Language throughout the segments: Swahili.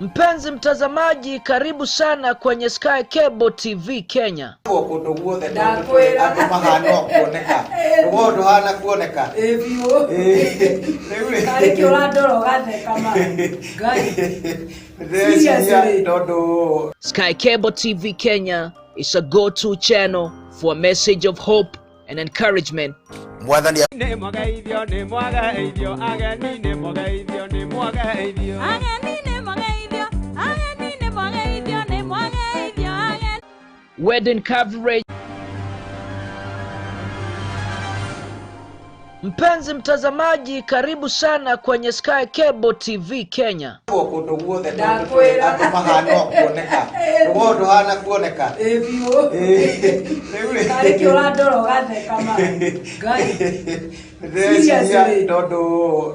Mpenzi mtazamaji, karibu sana kwenye Sky Cable TV Kenya. Sky Cable TV Kenya is a go-to channel for a message of hope and encouragement. Wedding coverage. Mpenzi mtazamaji, karibu sana kwenye Sky Cable TV Kenya.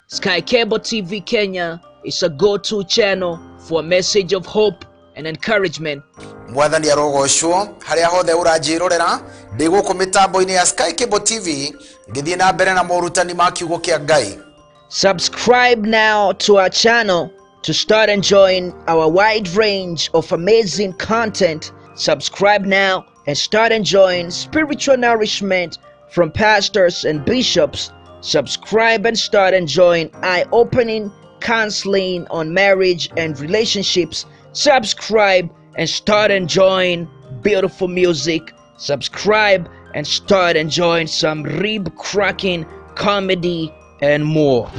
Sky Cable TV Kenya is a go-to channel for a message of hope and encouragement. Mwathani arogoshwo haria hothe uranjirorera ndi guku mitambo-ini ya Sky Cable TV ngithie na mbere na morutani ma kiugo kia Ngai. Subscribe now to our channel to start enjoying our wide range of amazing content. Subscribe now and start enjoying spiritual nourishment from pastors and bishops. Subscribe and start enjoying eye-opening counseling on marriage and relationships. Subscribe and start enjoying beautiful music. Subscribe and start enjoying some rib-cracking comedy and more.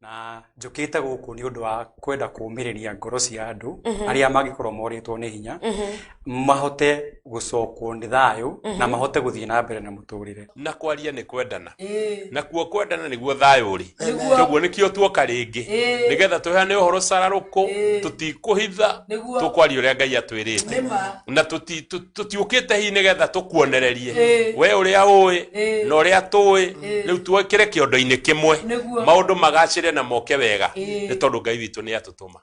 Na njukite guku ni undu wa kwenda kuumiriria ngoro cia andu aria magikorwo moritwo ni hinya mahote gucokwo ni thayu na mahote guthie na mbere na muturire na kwaria ni kwendana na kuo kwendana niguo thayu ri koguo nikio tuoka ringi nigetha tuhane uhoro sararuko tutikuhitha tukwaria uria Ngai atwirite na tutiukite hi nigetha tukuonererie we uria uwi na uria tuwi riu twekire kiondo-ini kimwe maundu magacire na moke wega ni tondu Ngai witu ni atutuma.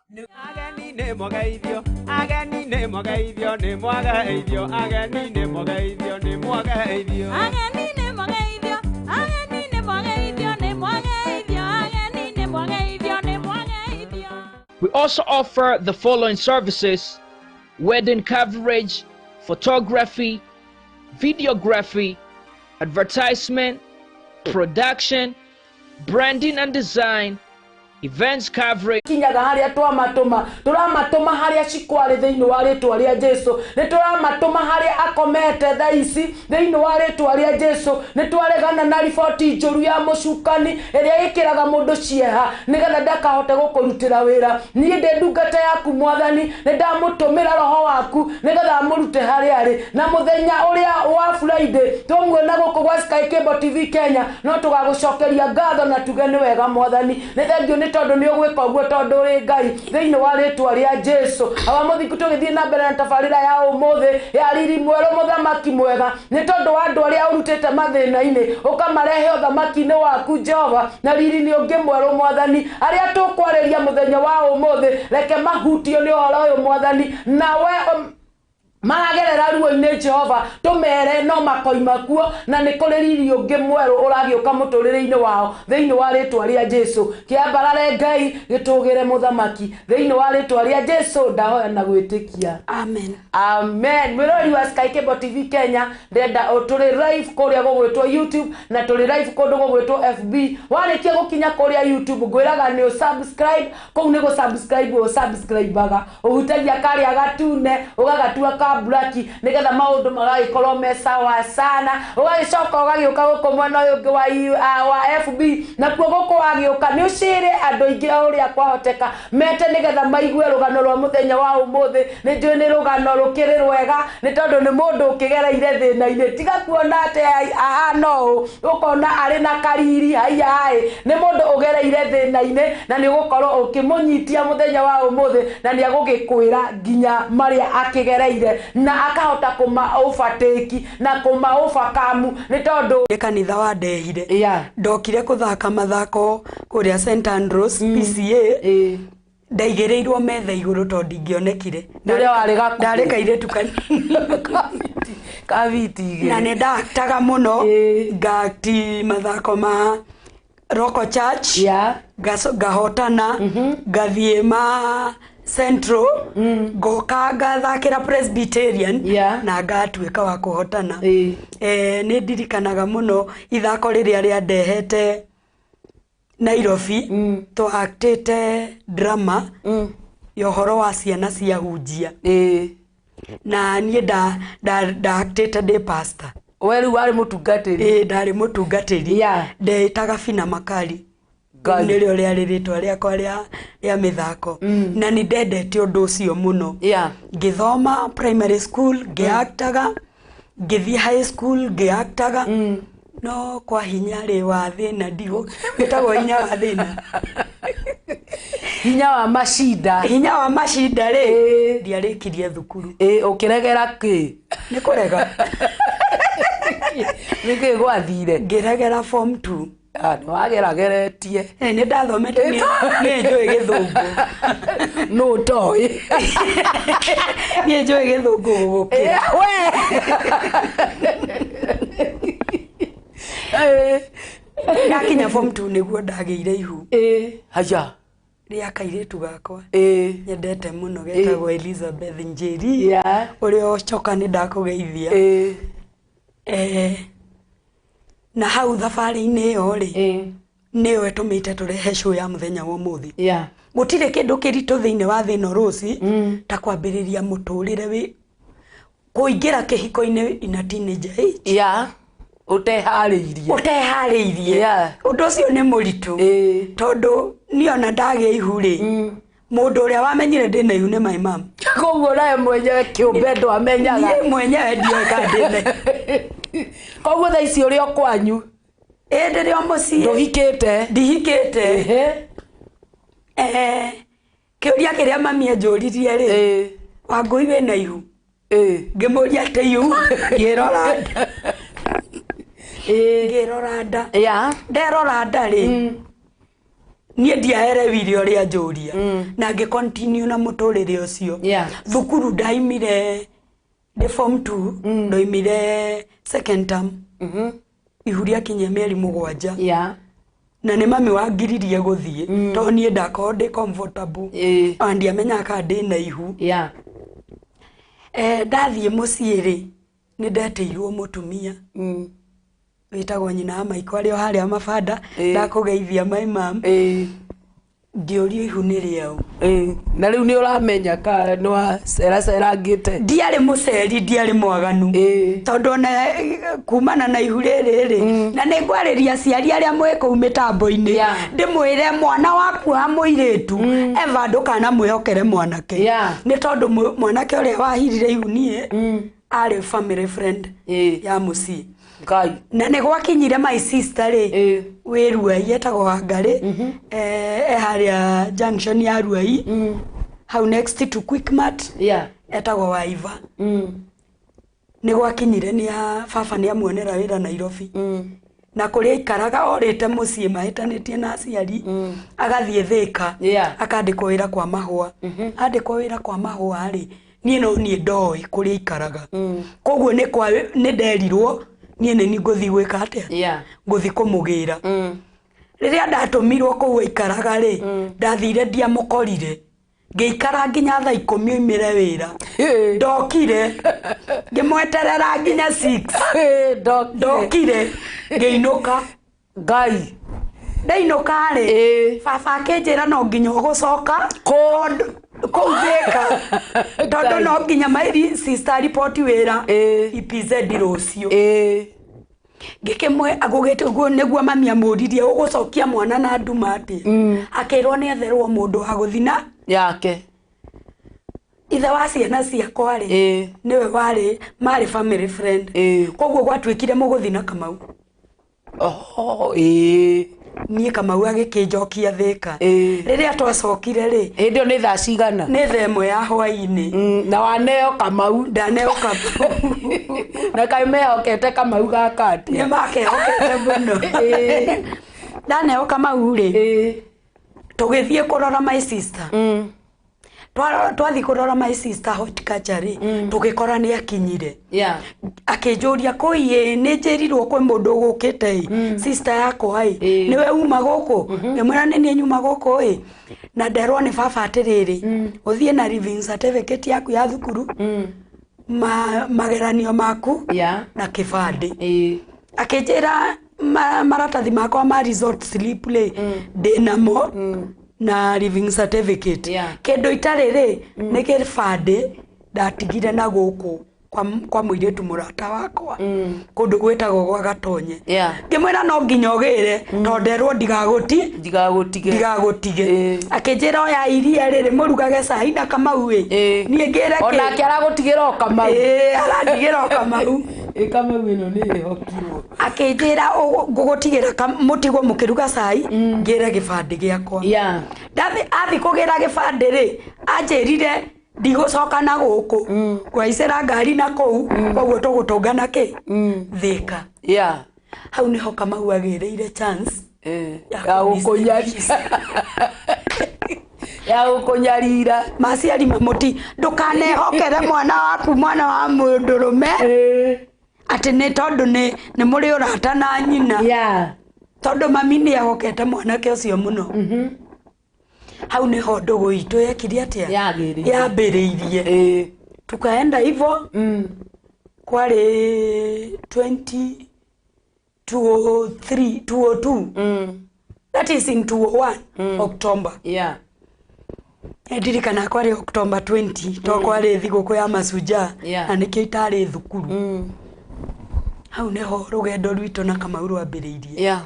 Ageni ni mogeithio ageni ni mogeithio ni mogeithio ageni ni mogeithio ni mogeithio ageni ni mogeithio ageni ni mogeithio ni mogeithio ageni ni mogeithio ni mogeithio. We also offer the following services: wedding coverage, photography, videography, advertisement, production, branding and design, events coverage. Kinyaga haria turamatuma haria cikwari thiini wa ritwa ria Jesu, ni turamatuma haria akomete thaici thiini wa ritwa ria Jesu, ni twaregana na riboti njuru ya mucukani iria ikiraga mundu cieha nigetha ndakahote gukurutira wira. Nie ndi ndungata yaku Mwathani, ni ndamutumira roho waku nigetha amurute haria ari na muthenya uria wa Friday tumwona guku gwa Sky Cable TV Kenya no tugagucokeria ngatho na tuge ni wega Mwathani. Ni thengio ni tondu ni ugwika uguo tondu ri Ngai thiini wa ritwa ria Jesu. Aba muthinku tugithie na mbere na tabarira ya umuthi ya riri mweru muthamaki mwega ni tondu wa andu aria urutite mathina-ini ukamarehe uthamaki-ini waku Jehova na riri ni ungi mweru Mwathani. Aria tukwariria muthenya wa umuthi reke mahutio ni uhoro uyu Mwathani nawe maragerera ruo-ini Jehova tumere no makoima kuo na ni kuri riri ungi mweru uragiuka muturire-ini wao thiini wa ritwa ria Jesu. Kiambarare Ngai gitugire muthamaki thiini wa ritwa ria Jesu ndahoya na gwitikia amen amen. Mwirori wa Sky Cable TV Kenya ndenda uturi live kuria gugwitwo YouTube na turi live kundu gugwitwo FB. Warikia gukinya kuria YouTube ngwiraga ni subscribe kou ni go subscribe o subscribe-aga uhutagia karia gatune ugagatua blaki nigetha maundu magagikorwo me sawa sana. Ugagicoka ugagiuka guku mwena uyu ungi wa FB na kuo guku wagiuka ni ucire andu aingi uria kwahoteka mete nigetha maigue rugano rwa muthenya wa umuthi. Ni njui ni rugano rukiri rwega ni tondu ni mundu ukigereire thina-ini tiga kuona ati ahana uu ukona ari na kariri hai ni mundu ugereire thina-ini na ni gukorwo ukimunyitia muthenya wa umuthi na ni agugikwira nginya maria akigereire. na akahota kuma overtake na kuma overcome ni tondu kanitha wa ndehire ndokire kuthaka mathako kuria St Andrews PCA ndaigereirwo metha iguru to ndingionekire ndari kairetu kaviti na ne ndaktaga muno ngati mathako ma Roko Church ngahotana ngathie ma Central ngoka ngathakira Presbyterian na ngatuika wa kuhotana ni ndirikanaga muno ithako riria ria ndehete Nairobi to actete drama yohoro wa ciana cia hunjia na nie da actete de pastor weru wari mutungatiri ndari mutungatiri ndetaga Fina Makari nĩrĩo rĩarĩ rĩtwa rĩakwa rĩa mĩthako na nĩ ndendete ũndũ ũcio mũno ngĩthoma primary school ngĩactaga ngĩthiĩ high school ngĩactaga no kwa hinya rĩ wa thĩna ndigũ wĩtagwo hinya wa thĩna hinya wa macinda rĩ ndiarĩkirie thukuru ũkĩregera kĩ nĩ kũrega nĩkĩ gwathire ngĩregera form 2 wagerageretie nĩ ndathomete nĩ njũĩ gĩthũngũ no toy nĩ njũĩ gĩthũngũ gũkĩra ndakinya form 2 nĩguo ndagĩire ihu haja rĩa kairĩtu gakwa nyendete mũno getagwo Elizabeth Njeri ũrĩa ũcoka nĩ ndakũgeithia na hau thabarĩ-inĩ ĩyo rĩ nĩyo ĩtũmĩte tũrehe show ya mũthenya wa ũmũthĩ gũtirĩ kĩndũ kĩritũ thĩinĩ wa thĩno Rose ta kwambĩrĩria mũtũrĩre kũingĩra kĩhiko-inĩ ina teenage age uteharĩirie ũndũ ũcio nĩ mũritũ tondũ niona ndagĩa ihu rĩ mũndũ ũrĩa wamenyire ndĩna ihu nĩ my mom koguo nawe mwenyewe kĩũmbe ndwamenyaga niĩ mwenyewe ndioĩka ndĩna koguo thaa ici ũrĩ o kwanyu ndĩrĩ o mũciĩ ndihikĩte kĩũria kĩrĩa mami anjũririe rĩ Wangũi wĩna ihu ngĩmũria atĩ ihu ngĩrora nda nderora nda rĩ niĩ ndiaerewirie ũrĩa njũria na ngĩcontinue na mũtũrĩre ũcio thukuru ndaimire ndĩ form 2 ndoimire second term ihu rĩakinyia mĩeri 7 na nĩ mami wangiririe gũthiĩ tondũ niĩ ndakorwo ndĩ comfortable ona ndiamenyaga kana ndĩna ihu ndathiĩ mũciĩ rĩ nĩ ndetĩirwo mũtumia wĩtagwo nyina wa maitũ arĩ o harĩa Mabanda ndakũgeithia my mom ngĩũrio ihu nĩ rĩaũ na rĩu nĩ ũramenya ka nĩ wa cerangĩte ndiarĩ mũceri ndiarĩ mwaganu tondũ ona kumana na ihu rĩrĩ na nĩ ngwarĩria aciari arĩa mwĩ kũu mĩtambo-inĩ ndĩmwĩre mwana waku wa mũirĩtu Eva ndũkanamwĩhokere mwanake nĩ tondũ mwanake ũrĩa wahirire ihu niĩ arĩ family friend ya mũciĩ na nĩ gwakinyire my sister rĩ wĩ Ruai etagwo Wangari harĩa junction ya Ruai hau next to Quickmart etagwo Waiva nĩ gwakinyire baba nĩ amuonera wĩra Nairobi na kũrĩa ikaraga orĩte mũciĩ mahĩtanĩtie na aciari agathiĩ Thĩka akandĩkwo wĩra kwa Mahũa andĩkwo wĩra kwa Mahũa rĩ niĩ no niĩ ndoĩ kũrĩa ikaraga koguo nĩ nderirwo niĩ nĩ ngũthiĩ gwĩka atĩa ngũthiĩ kũmũgĩra rĩrĩa ndatũmirwo kũu ikaraga rĩ ndathire ndiamũkorire ngĩikara nginya thaa 10 oimĩre wĩra ndokire ngĩmweterera nginya 6 ndokire ngĩinũka Ngai ndainũka rĩ baba akĩnjĩra no nginya ũgũcoka kũu Thĩka tondũ no nginya my sister report wĩra EPZ rũciũ ngĩkĩmwe agũgĩte ũguo nĩguo mami amũririe ũgũcokia mwana na nduma atĩ akĩrwo nĩ etherwo mũndũ wa gũthina yake ithe wa ciana ciakwa rĩ niwe marĩ family friend koguo gwatuĩkire mũgũthina Kamau niĩ Kamau agĩkĩnjokia Thĩka rĩrĩa twacokire rĩ ndio nĩ thaa cigana nĩ thaa 1 ya hwaĩ-inĩ na waneo Kamau ndaneo Kamau na kaimehokete Kamau gaka nĩ makehokete mũno ndaneo Kamau rĩ tũgĩthiĩ kũrora my sister twathi kũrora my sister horticulture rĩ tũgĩkora nĩ akinyire akĩnjũria kũi nĩ njĩrirwo kwĩ mũndũ gũkĩte sister yakwa nĩwe uma gũkũ ngĩmwĩra nĩ niĩ nyuma gũkũ na nderwo nĩ baba atĩrĩrĩ ũthiĩ na living certificate yaku ya thukuru mageranio maku na kĩbandĩ akĩnjĩra maratathi makwa ma resort slip ndĩnamo na living certificate kĩndũ itarĩ rĩ nĩ kĩbandĩ ndatigire na gũkũ kwa mũirĩtu mũrata wakwa kũndũ gwĩtagwo gwa Gatonye ngĩmwĩra no nginya ũgĩre tondũ nderwo ndigagũtige akĩnjĩra oya iria rĩrĩ mũrugage cai na Kamau niĩ ngĩre onake aragũtigĩra o Kamau aratigĩra o Kamau Kamau ĩno nĩ ĩhokirwo akĩnjĩra ngũgũtigĩra mũtigwo mũkĩruga cai ngĩre gĩbandĩ gĩakwa athi kũgĩra gĩbandĩ rĩ anjĩrire ndigũcoka na gũkũ gwaicĩra ngari na kũu koguo tũgũtũngana Thĩka hau nĩho Kamau agĩrĩire chance ya gũkũnyarira maciari mamuti ndũkanehokere mwana waku mwana wa mũndũrũme atĩ nĩ tondũ nĩ mũrĩ ũrata na nyina tondũ mami nĩ ahokete mwanake ũcio mũno hau nĩho ndũgũ itũ yekire atĩa yambĩrĩirie tukaenda hivyo kwarĩ 202 that is in 201 October ndirikana kwarĩ October 20 to kwarĩ thigũkũ ya Mashujaa na nĩkĩo itarĩ thukuru hau nĩho rũgendo rwitũ na Kamau rwambĩrĩirie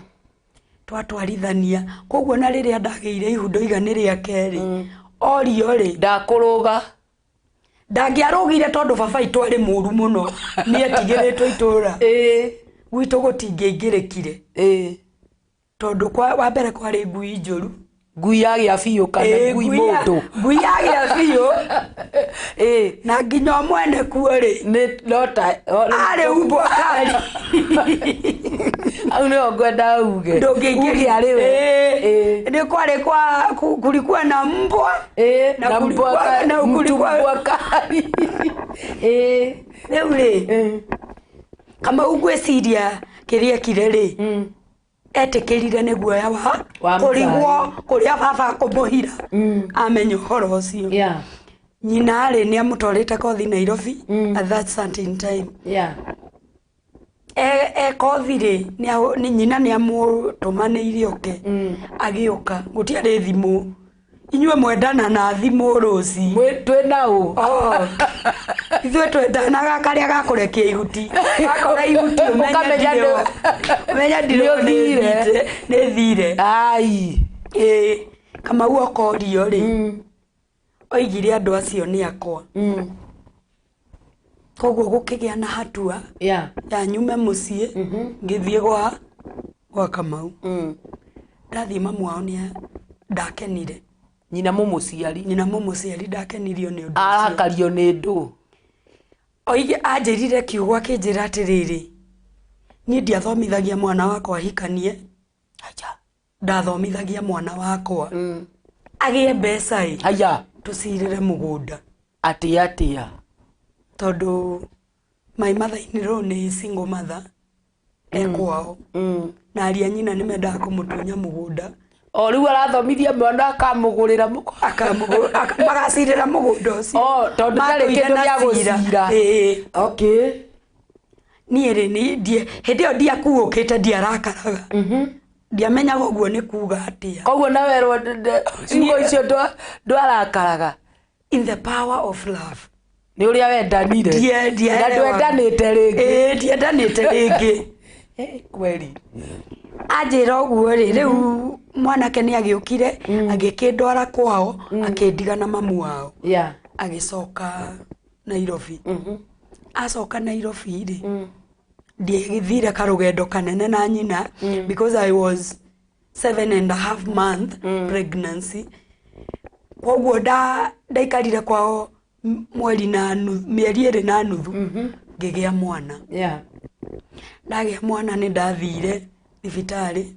twatwarithania koguo na rĩrĩa ndagĩire ihundo igana rĩa kerĩ orio rĩ ndakũrũga ndangĩarũgire tondũ baba itũ arĩ mũru mũno nĩ etigĩrĩtwo itũra gwitũ gũtingĩaingĩrĩkire tondũ wa mbere kwarĩ ngui njũru ngui yagĩa biũ kana ngui mũndũ ngui yagĩa biũ na nginya mwene kuo rĩ nĩ lota arĩ umbo kari au nĩ ngwenda uge ndũngĩingĩria arĩ we nĩ kwarĩ kulikuwa na mbwa na kulikuwa kari rĩu rĩ Kamau ngwĩciria kĩrĩa kire rĩ etĩkĩrire nĩ guoya wa kũrigwo kũrĩa baba kũmũhira amenya ũhoro ũcio nyina rĩ nĩ amũtwarĩte kothi Nairobi at that certain time kothi rĩ nĩ nyina nĩ amũtũmanĩire oke agĩũka gũtiarĩ thimũ inyuĩ mwendana na thimũ rũci twĩna ũ ithuĩ twendanaga karĩa gakũrekia ihuti gakora ihuti ũmenya ndirĩ nĩ thire Kamau okorio rĩ oigire andũ acio nĩ akwa koguo gũkĩgĩa na hatua ya nyume mũciĩ ngĩthiĩ gwa Kamau ndathiĩ mamu wao nĩ ndakenire nyina mũmũciari ndakenirio nĩ ũndũ arakario nĩ ndũ oige anjĩrire kiugo akĩnjĩra atĩrĩrĩ niĩ ndiathomithagia mwana wakwa hikanie ndathomithagia mwana wakwa agĩe mbeca tũcirĩre mũgũnda atĩa tondũ my mother-inĩ rĩu nĩ single mother ekwao na aria nyina nĩ mendaga kũmũtunya mũgũnda o rĩu arathomithia mwana akamũgũrĩra magacirĩra mũgũnda ũcio tondũ ndarĩ kĩndũ gĩa gũcira niĩ rĩ hĩndĩ ĩyo ndiakuũkĩte ndiarakaraga ndiamenyaga ũguo nĩ kuga atĩa koguo na werwo ciugo icio ndwarakaraga in the power of love nĩ ũrĩa wendanire na ndwendanĩte rĩngĩ ndiendanĩte rĩngĩ kweli anjĩra ũguo rĩ rĩu mwanake nĩ agĩũkire agĩkĩndwara kwao akĩndiga na mamu wao agĩcoka Nairobi acoka Nairobi rĩ ndiagĩthire karũgendo kanene na nyina because I was 7.5 month pregnancy. Koguo ndaikarire kwao mweri na mieri iri na nuthu ngigea mwana. Ndagĩa mwana nĩ ndathire thibitari.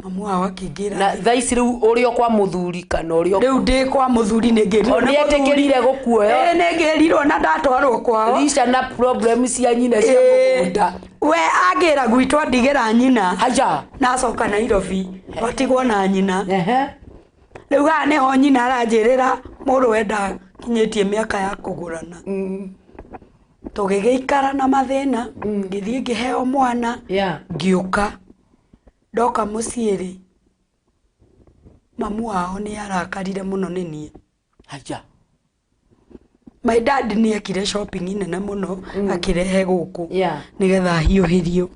Mamu wao akĩngira. Na thaici rĩu ũrĩo kwa mũthuri kana ũrĩo? Rĩu ndĩ kwa mũthuri nĩ ngĩrirwo. Nĩ etĩkĩrire gũkuoya? Nĩ ngĩrirwo na ndatwarwo kwao. Risha na problem cia nyina cia mũgũnda. We angĩra gwitũ ndigĩra nyina. Haja. Nacoka Nairobi. Watigwo na nyina. Rĩu haha nĩho nyina aranjĩrĩra mũrũ wenda kinyĩtie mĩaka ya kũgũrana. Tũgĩgĩikara na mathĩna, ngĩthiĩ ngĩheo mwana, ngĩũka. Ndoka mũciĩ rĩ, mamu wao nĩ arakarire mũno nĩ niĩ. Haja. My dad nĩ ekire shopping nene mũno akĩrehe gũkũ nĩgetha hiũhĩrio.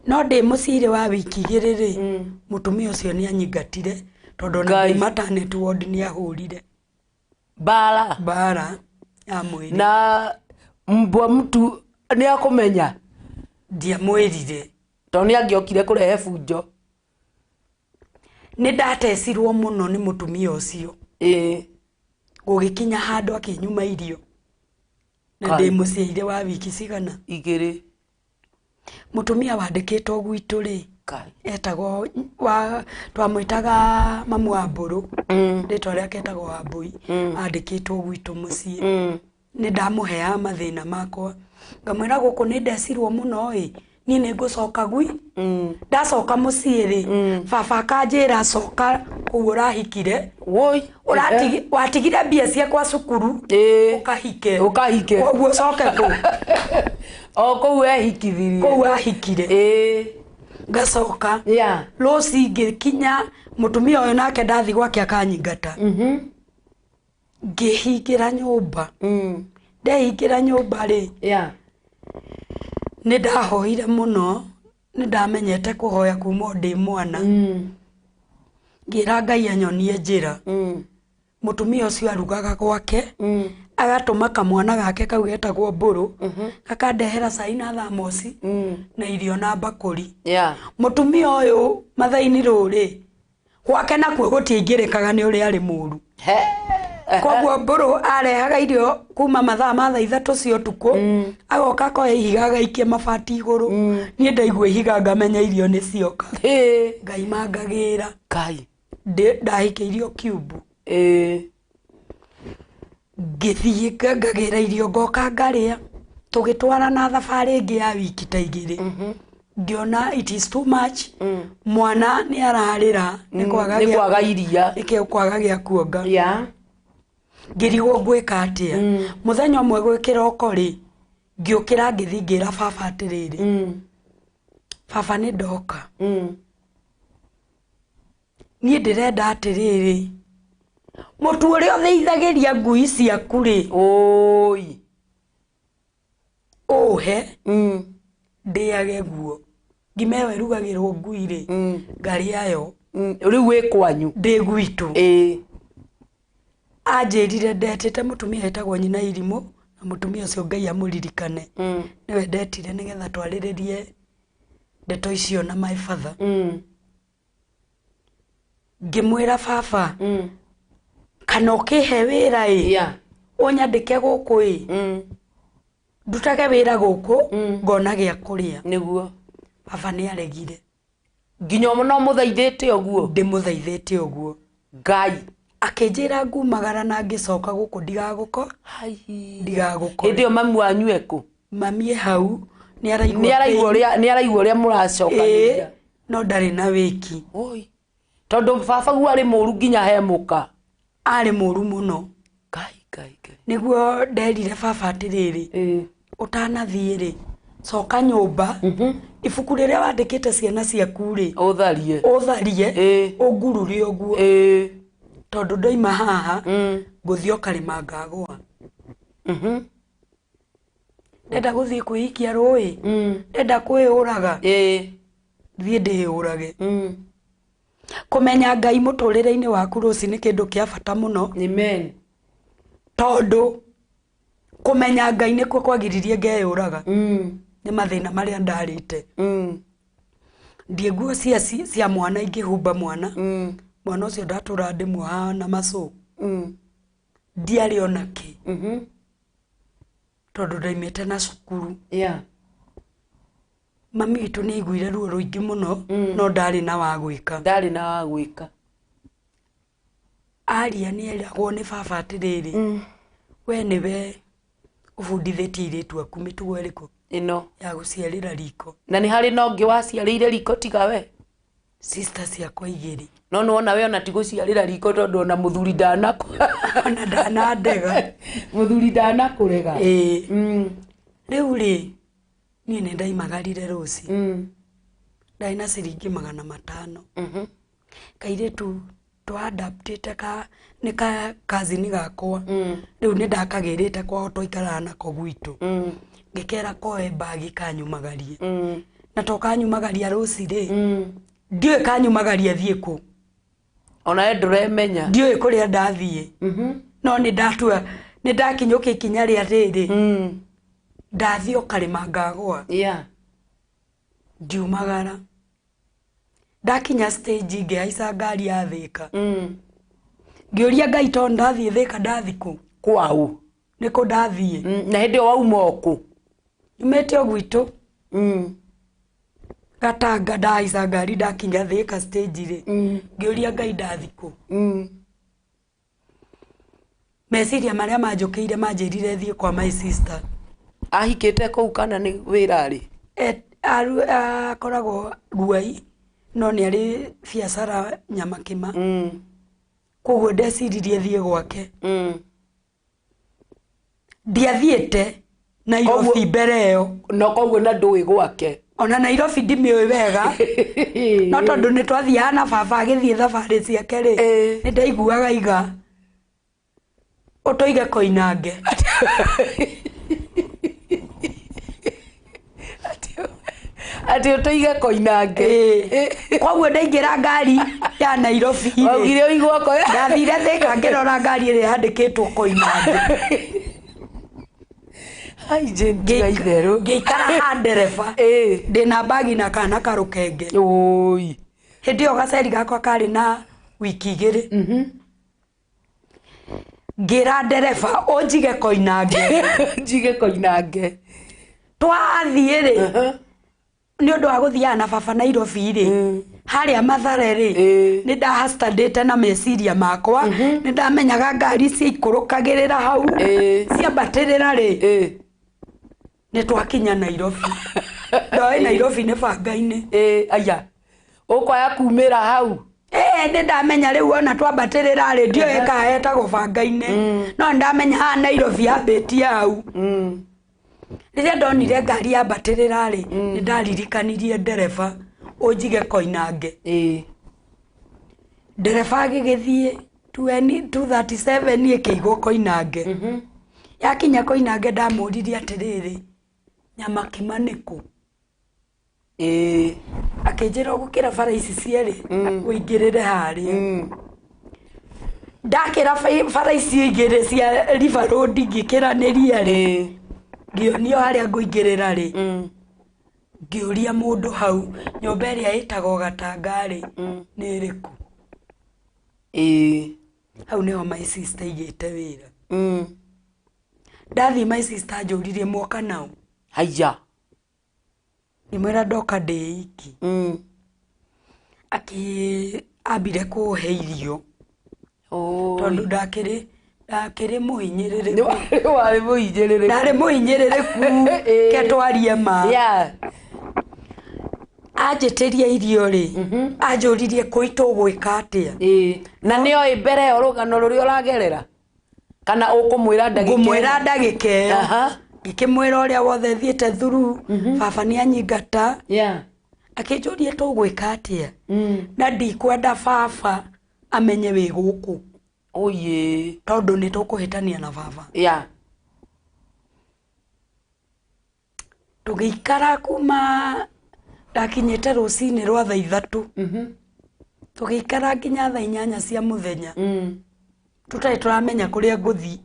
No ndĩ mũciĩ wa wiki igĩrĩ rĩ, mũtumia ũcio nĩ anyingatire tondũ na maternity ward nĩ ahũrire. Bara ya mwĩrĩ. Na mbwa mtu nĩ akũmenya? Ndiamwĩrire. Tondũ nĩ angĩokire kũrehe bunjo. Nĩ ndatecirwo mũno nĩ mũtumia ũcio. Gũgĩkinya handũ akĩnyuma irio. Na ndĩ mũciĩ wa wiki cigana? 2. Mũtumia wandĩkĩtwo gwitũ rĩ, etagwo twamwĩtaga mamu wa Mbũrũ, rĩtwa rĩake etagwo Wambui, andĩkĩtwo gwitũ mũciĩ. Nĩ ndamũheaga mathĩna makwa, ngamwĩra gũkũ nĩ ndecirwo mũno ĩ, niĩ nĩ ngũcoka gwi. Ndacoka mũciĩ rĩ, baba akanjĩra coka kũu ũrahikire. Watigire mbia ciakwa cukuru, ũkahike. Koguo coke kũu. Kũu ehikithirie. Kũu ahikire. Ngacoka. Rũci ngĩkinya mũtumia ũyũ nake ndathi gwake akanyingata. Ngĩhingĩra nyũmba. Ndehingĩra nyũmba rĩ, nĩ ndahoire mũno, nĩ ndamenyete kũhoya kuma ndĩ mwana. Ngĩra Ngai anyonie njĩra. Mũtumia ũcio arugaga gwake, agatũma kamwana gake kau getagwo Mbũrũ, gakandehera cai na thamosi na irio na bakũri. Mũtumia ũyũ mathaini rũrĩ, gwake nakuo gũtiaingĩrĩkaga nĩ ũrĩa arĩ mũru. Koguo Mbũrũ arehaga irio kuma mathaa ma 3 cia ũtukũ, agoka akoya ihiga agaikia mabati igũrũ. Niĩ ndaigua ihiga ngamenya irio nĩ cioka. Ngaimangagĩra. Ndahikĩirio kiubu. Ngĩthiĩ ngagĩra irio ngoka ngarĩa. Tũgĩtwara na thabarĩ ĩngĩ ya wiki ta 2. Ngĩona it is too much. Mwana nĩ ararĩra nĩ kwaga iria. Nĩkĩo kwaga gĩa kuonga. Ngĩrigwo ngwĩka atĩa. Mũthenya ũmwe gwĩ kĩroko rĩ, ngĩũkĩra ngĩthiĩ ngĩra baba atĩrĩrĩ, baba nĩ ndoka. Niĩ ndĩrenda atĩrĩrĩ, mũtu ũrĩa ũthĩithagĩria ngui ciaku rĩ, ũhe ndĩage guo. Ngima ĩyo ĩrugagĩrwo ngui rĩ, ngarĩayo. Rĩu wĩ kwanyu? Ndĩ gwitũ. Anjĩrire ndetĩte mũtumia etagwo nyina Irimũ, na mũtumia ũcio Ngai amũririkane. Nĩwe ndetire nĩgetha twarĩrĩrie ndeto icio na my father. Ngĩmwĩra baba, kana ũkĩhe wĩra ĩ, ũnyandĩke gũkũ ĩ, ndutage wĩra gũkũ, ngona gĩa kũrĩa. Nĩguo. Baba nĩ aregire. Nginya no mũthaithĩte ũguo? Ndĩmũthaithĩte ũguo. Ngai akĩnjĩra ngumagara na ngĩcoka gũkũ ndigagũko. Ndigagũko. Hĩndĩ ĩyo mami wanyu ekũ? Mami hau nĩ araigua ũrĩa mũracokanĩria. No ndarĩ na wĩki. Tondũ baba guo arĩ mũru nginya he mũka. Arĩ mũru mũno. Ngai. Nĩguo nderire baba atĩrĩrĩ, ũtanathiĩ rĩ, coka nyũmba, ibuku rĩrĩa wandĩkĩte ciana ciaku rĩ, ũtharie, ũngurure ũguo. Tondũ ndoima haha, ngũthiĩ ũkarĩma ngagũa. Ndenda gũthiĩ kwĩhikia rũĩ, ndenda kwĩyũraga, thiĩ ndĩyũrage. Kũmenya Ngai mũtũrĩre-inĩ waku rũci nĩ kĩndũ kĩa bata mũno. Amen. Tondũ kũmenya Ngai nĩkuo kwagiririe ngeyũraga. Nĩ mathĩna marĩa ndarĩte. ndie nguo cia mwana ingĩhumba mwana mwana ũcio ndatũra ndĩmuoha na macũ ndiarĩ ona kĩ tondũ ndaimĩte na cukuru mami witũ nĩ aiguire ruo rũingĩ mũno no ndarĩ na wa gwĩka aria nĩ eragwo nĩ baba atĩrĩrĩ we nĩwe ũbundithĩtie airĩtu aku mĩtugo ĩrĩkũ ĩno ya gũciarĩra riko na nĩ harĩ na ũngĩ waciarĩire riko tiga we sister ciakwa igĩrĩ no nĩwona we ona ti gũciarĩra riko tondũ ona mũthuri ona ndanandega mũthuri ndanakũrega rĩu rĩ niĩ nĩ ndaimagarire rũci ndarĩ na ciringi 500 kairĩtu twa-adaptĩte nĩ kazini gakwa rĩu nĩ ndakagĩrĩte kwao twaikaraga nako gwitũ ngĩkera koe bagi kanyumagarie na to kanyumagaria rũci rĩ ndiũĩ kanyumagaria thiĩ kũ ona we ndũremenya ndiũĩ kũrĩa ndathiĩ no nĩ ndatua nĩ ndakinyũkia ikinya rĩa rĩrĩ ndathiĩ o karĩma ngagwa ndiumagara ndakinya stage ngĩhaica ngari ya Thĩka ngĩũria Ngai to ndathiĩ Thĩka ndathiĩ kũ kwau nĩkũ ndathiĩ na hĩndĩ ĩyo wauma kũ nyumĩte o gwitũ Gatanga ndahaica ngari ndakinya Thĩka stage rĩ ngĩũria Ngai ndathiĩ kũ meciria marĩa manjũkĩire manjĩrire thiĩ kwa my sister ahikĩte kũu kana nĩ wĩra rĩ akoragwo Ruai no nĩ arĩ biacara Nyamakima koguo ndeciririe thiĩ gwake ndiathiĩte Nairobi mbere ĩyo no koguo na ndũĩ gwake ona Nairobi ndimĩũĩ wega no tondũ nĩ twathiaga na baba agĩthiĩ thabarĩ ciake rĩ nĩ ndaiguaga iga ũtũige Koinange ati ũtũige Koinange koguo ndaingĩra ngari ya Nairobi waugire ũigwo ndathire Thĩka ngĩrora ngari ĩrĩa yandĩkĩtwo Koinange ngĩikara ha ndereba ndĩna bagi na kana karũkenge hĩndĩ ĩyo gaceri gakwa karĩ na wiki 2 ngĩra ndereba ũnjige Koinange twathiĩ rĩ nĩ ũndũ wa gũthiaga na baba Nairobi rĩ harĩa Mathare rĩ nĩ ndahastandĩte na meciria makwa nĩ ndamenyaga ngari ciaikũrũkagĩrĩra hau ciambatĩrĩra rĩ nĩ twakinya Nairobi ndoĩ Nairobi nĩ banga-inĩ aya ũkwaya kumĩra hau nĩ ndamenya rĩu ona twambatĩrĩra rĩ ndiũĩ kana hetagwo banga-inĩ no ndamenya haha Nairobi yambĩtie hau rĩrĩa ndonire ngari yambatĩrĩra rĩ nĩ ndaririkanirie ndereba ũnjige Koinange ndereba agĩgĩthiĩ 237 ĩkĩigwo Koinange yakinya Koinange ndamũririe atĩrĩrĩ Nyamakima nĩkũ akĩnjĩra ũgũkĩra bara ici cierĩ ũingĩrĩre harĩa ndakĩra bara ici igĩrĩ cia River Road ngĩkĩranĩria rĩ ngĩonio harĩa ngũingĩrĩra rĩ ngĩũria mũndũ hau nyũmba ĩrĩa ĩtagwo Gatanga rĩ nĩ ĩrĩkũ hau nĩho my sister igĩte wĩra ndathi my sister njũririe mwoka nao haiya ngĩmwĩra ndoka ndĩ iki ambire kũhe irio tondũ ndakĩrĩ mũhinyĩrĩrĩku warĩ mũhinyĩrĩrĩku ndarĩ mũhinyĩrĩrĩku ke twarie ma anjĩtĩria irio rĩ anjũririe kũitũ gwĩka atĩa na nĩoĩ mbere ĩyo rũgano rũrĩa ũragerera kana ũkũmwĩra ndagĩka ngũmwĩra ndagĩka ĩyo ngĩkĩmwĩra ũrĩa wothe thiĩte thuru baba nĩ anyingata akĩnjũria tũgwĩka atĩa na ndikwenda baba amenye wĩ gũkũ tondũ nĩ tũkũhĩtania na baba tũgĩikara kuma ndakinyĩte rũcinĩ rwa thaa 3 tũgĩikara nginya thaa 8 cia mũthenya tũtarĩ tũramenya kũrĩa ngũthiĩ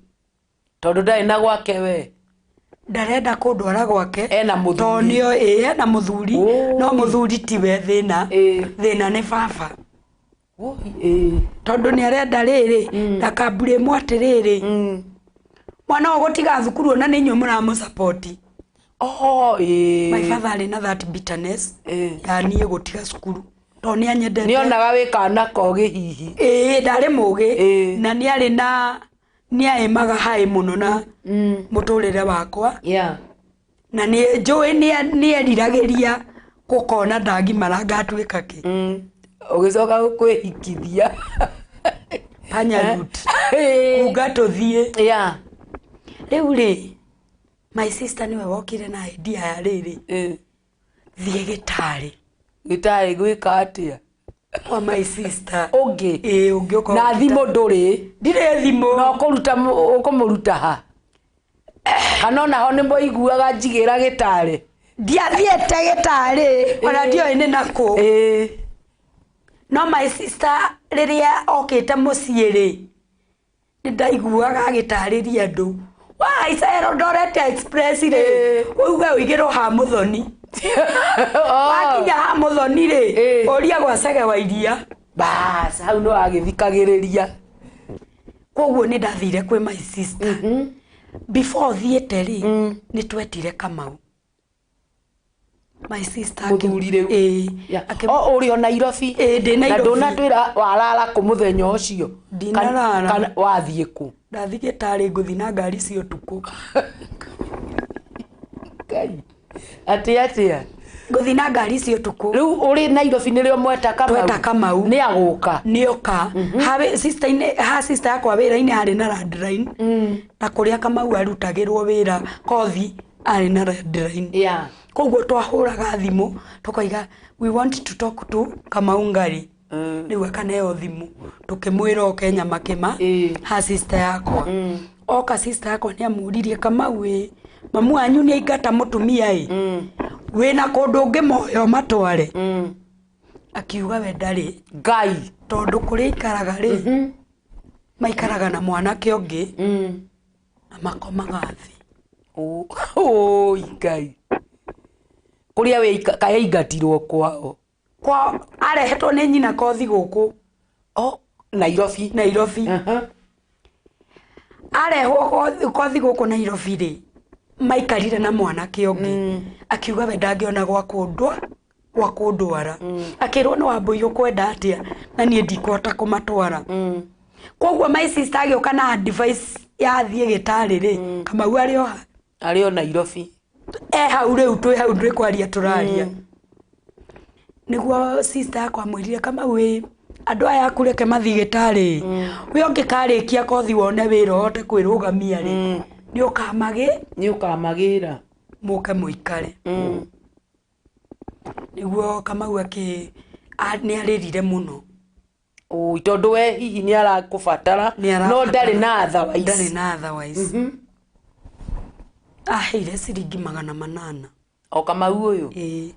tondũ ndarĩ na gwake we ndarenda kundwara gwake ena muthuri tonio ena muthuri no muthuri tiwe thina thina ni baba tondu ni arenda riri akambure mwatiriri mwana ogutiga thukuru na ninyo muramu support my father ari na that bitterness yani gutiga cukuru to ni anyendete ni onaga wikana kogi hihi ndari mugi na ni ari na ni aimaga hai muno na muturire wakwa na ni njui ni eriragiria gukona ndangimara ngatuika ki ugicoka kwihikithia panya root ugatuthie riu ri my sister niwe wokire na idea ya riri thie gitari gwika atia kwa my sister ungi uko na thimo nduri ndire thimo no kuruta ukumuruta ha kanona ho nimbo iguaga njigira gitari ndiathiete gitari ona ndio ine nako no my sister riria okite muciiri ndaiguaga gitariria andu wa isero ndorete express ri uga wigiro ha muthoni wakinya ha muthoni ri uria gwacage wa iria bas hau no agithikagiriria koguo ni ndathire kwi my sister before thiete ri ni twetire Kamau my sister muthurire uri o Nairobi na ndona twira warara ku muthenya ucio kana wathie ku ndathige tari nguthi na ngari cio tuku atia nguthi na ngari cio tuku riu uri Nairobi nirio mweta Kamau ni aguka habe sister yakwa wira-ini ari na landline na kuria Kamau arutagirwo wira kothi ari na landline koguo twahuraga thimu tukaiga we want to talk to Kamau Ngari riu akaneo thimu tukimwira okenya makema ha sister yakwa oka sister yakwa ni amuririe Kamau mamu anyu ni aingata mutumia wina kundu ungi moyo matware akiuga we ndari ngai tondu kuri ikaraga ri maikaraga na mwanake ungi na makomaga thi ngai kuria we kaya ingatirwo kwao kwa arehetwo ni nyina kothi guku Nairobi arehwo kothi guku Nairobi ri maikarire na mwanake ungi akiuga we ndangiona gwa kundwara akirwo ni wambui ukwenda atia na nie ndikwota kumatwara koguo my sister agioka na advice ya thie gitari ri Kamau ari o Nairobi hau riu twi hau ndri kwaria turaria niguo sister yakwa mwirire Kamau andu aya kureke mathi gitari we ongikarikia kothi wone wira hote kwirugamia ri ni ukamagira muke muikare niguo Kamau ni aririre muno tondu we hihi ni arakubatara no ndari na otherwise ahire ciringi 800 o Kamau uyu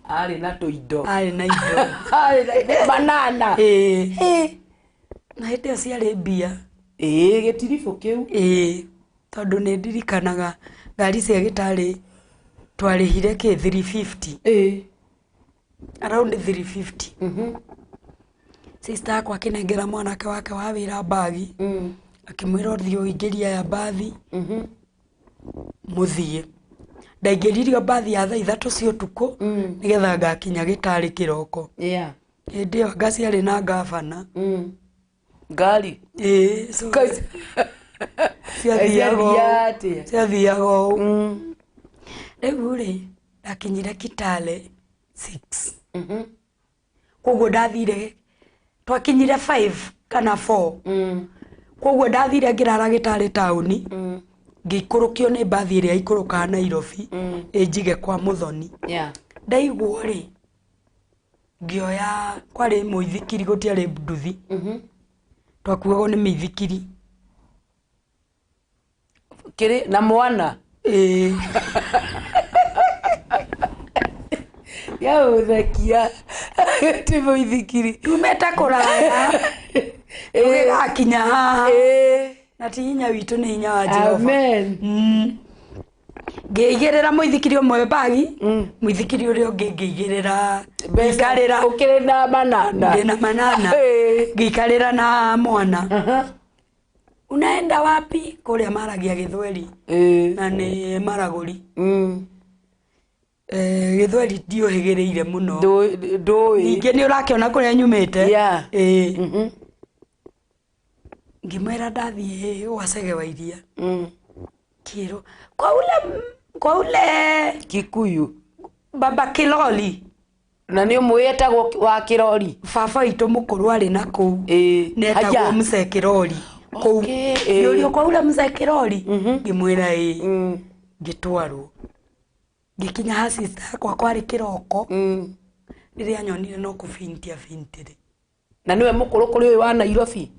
ari na tuindo banana na hete ciari mbia gitirifu kiu tondu ni ndirikanaga ngari cia gitari twarihire ki 350 around 350 sister yakwa akinengera mwanake wake wa wira bagi akimwira uthio uingiria ya bathi muthie ndaingiririo bathi ya thaa 3 cia utuku nigetha ngakinya gitari kiroko hindi yo ngasi ari na gavana ngari so ciathiago riu ri ndakinyire Kitale 6 koguo ndathire twakinyire 5 kana 4 koguo ndathire ngirara Gitari tauni ngikurukio ni bathi iria ikuruka Nairobi njige kwa Muthoni ndaiguo ri ngioya kwari muithikiri gutiari nduthi twakuagwo ni mithikiri kiri na mwana ya uthakia ti muithikiri tumeta kuraya ugigakinya haha na ti hinya witu ni hinya wa Jehova amen ngĩigĩrĩra mũithikiri ũmwe bagi mũithikiri ũrĩa ũngĩ ngĩigĩrĩra ngĩikarĩra ukĩrĩ na manana ndĩna manana ngĩikarĩra na mwana unaenda wapi kũrĩa maragia Gĩthweri na nĩ Maragũri Gĩthweri ndiũhĩgĩrĩire mũno ningĩ nĩ ũrakĩona kũrĩa nyumĩte ngĩmwĩra ndathiĩ Wacege wa Iria kiro kwa ule Kikuyu baba Kiloli na nĩ ũmwĩtagwo wa Kirori baba itũ mũkũrũ arĩ na kũu netagwo Mzee Kirori kũu nĩũrio kwa ule Mzee Kirori ngĩmwĩra ngĩtwarwo ngĩkinya ha sister yakwa kwarĩ kĩroko rĩrĩa nyonire no kũbintia bintire na nĩwe mũkũrũ kũrĩ ũyũ wa Nairobi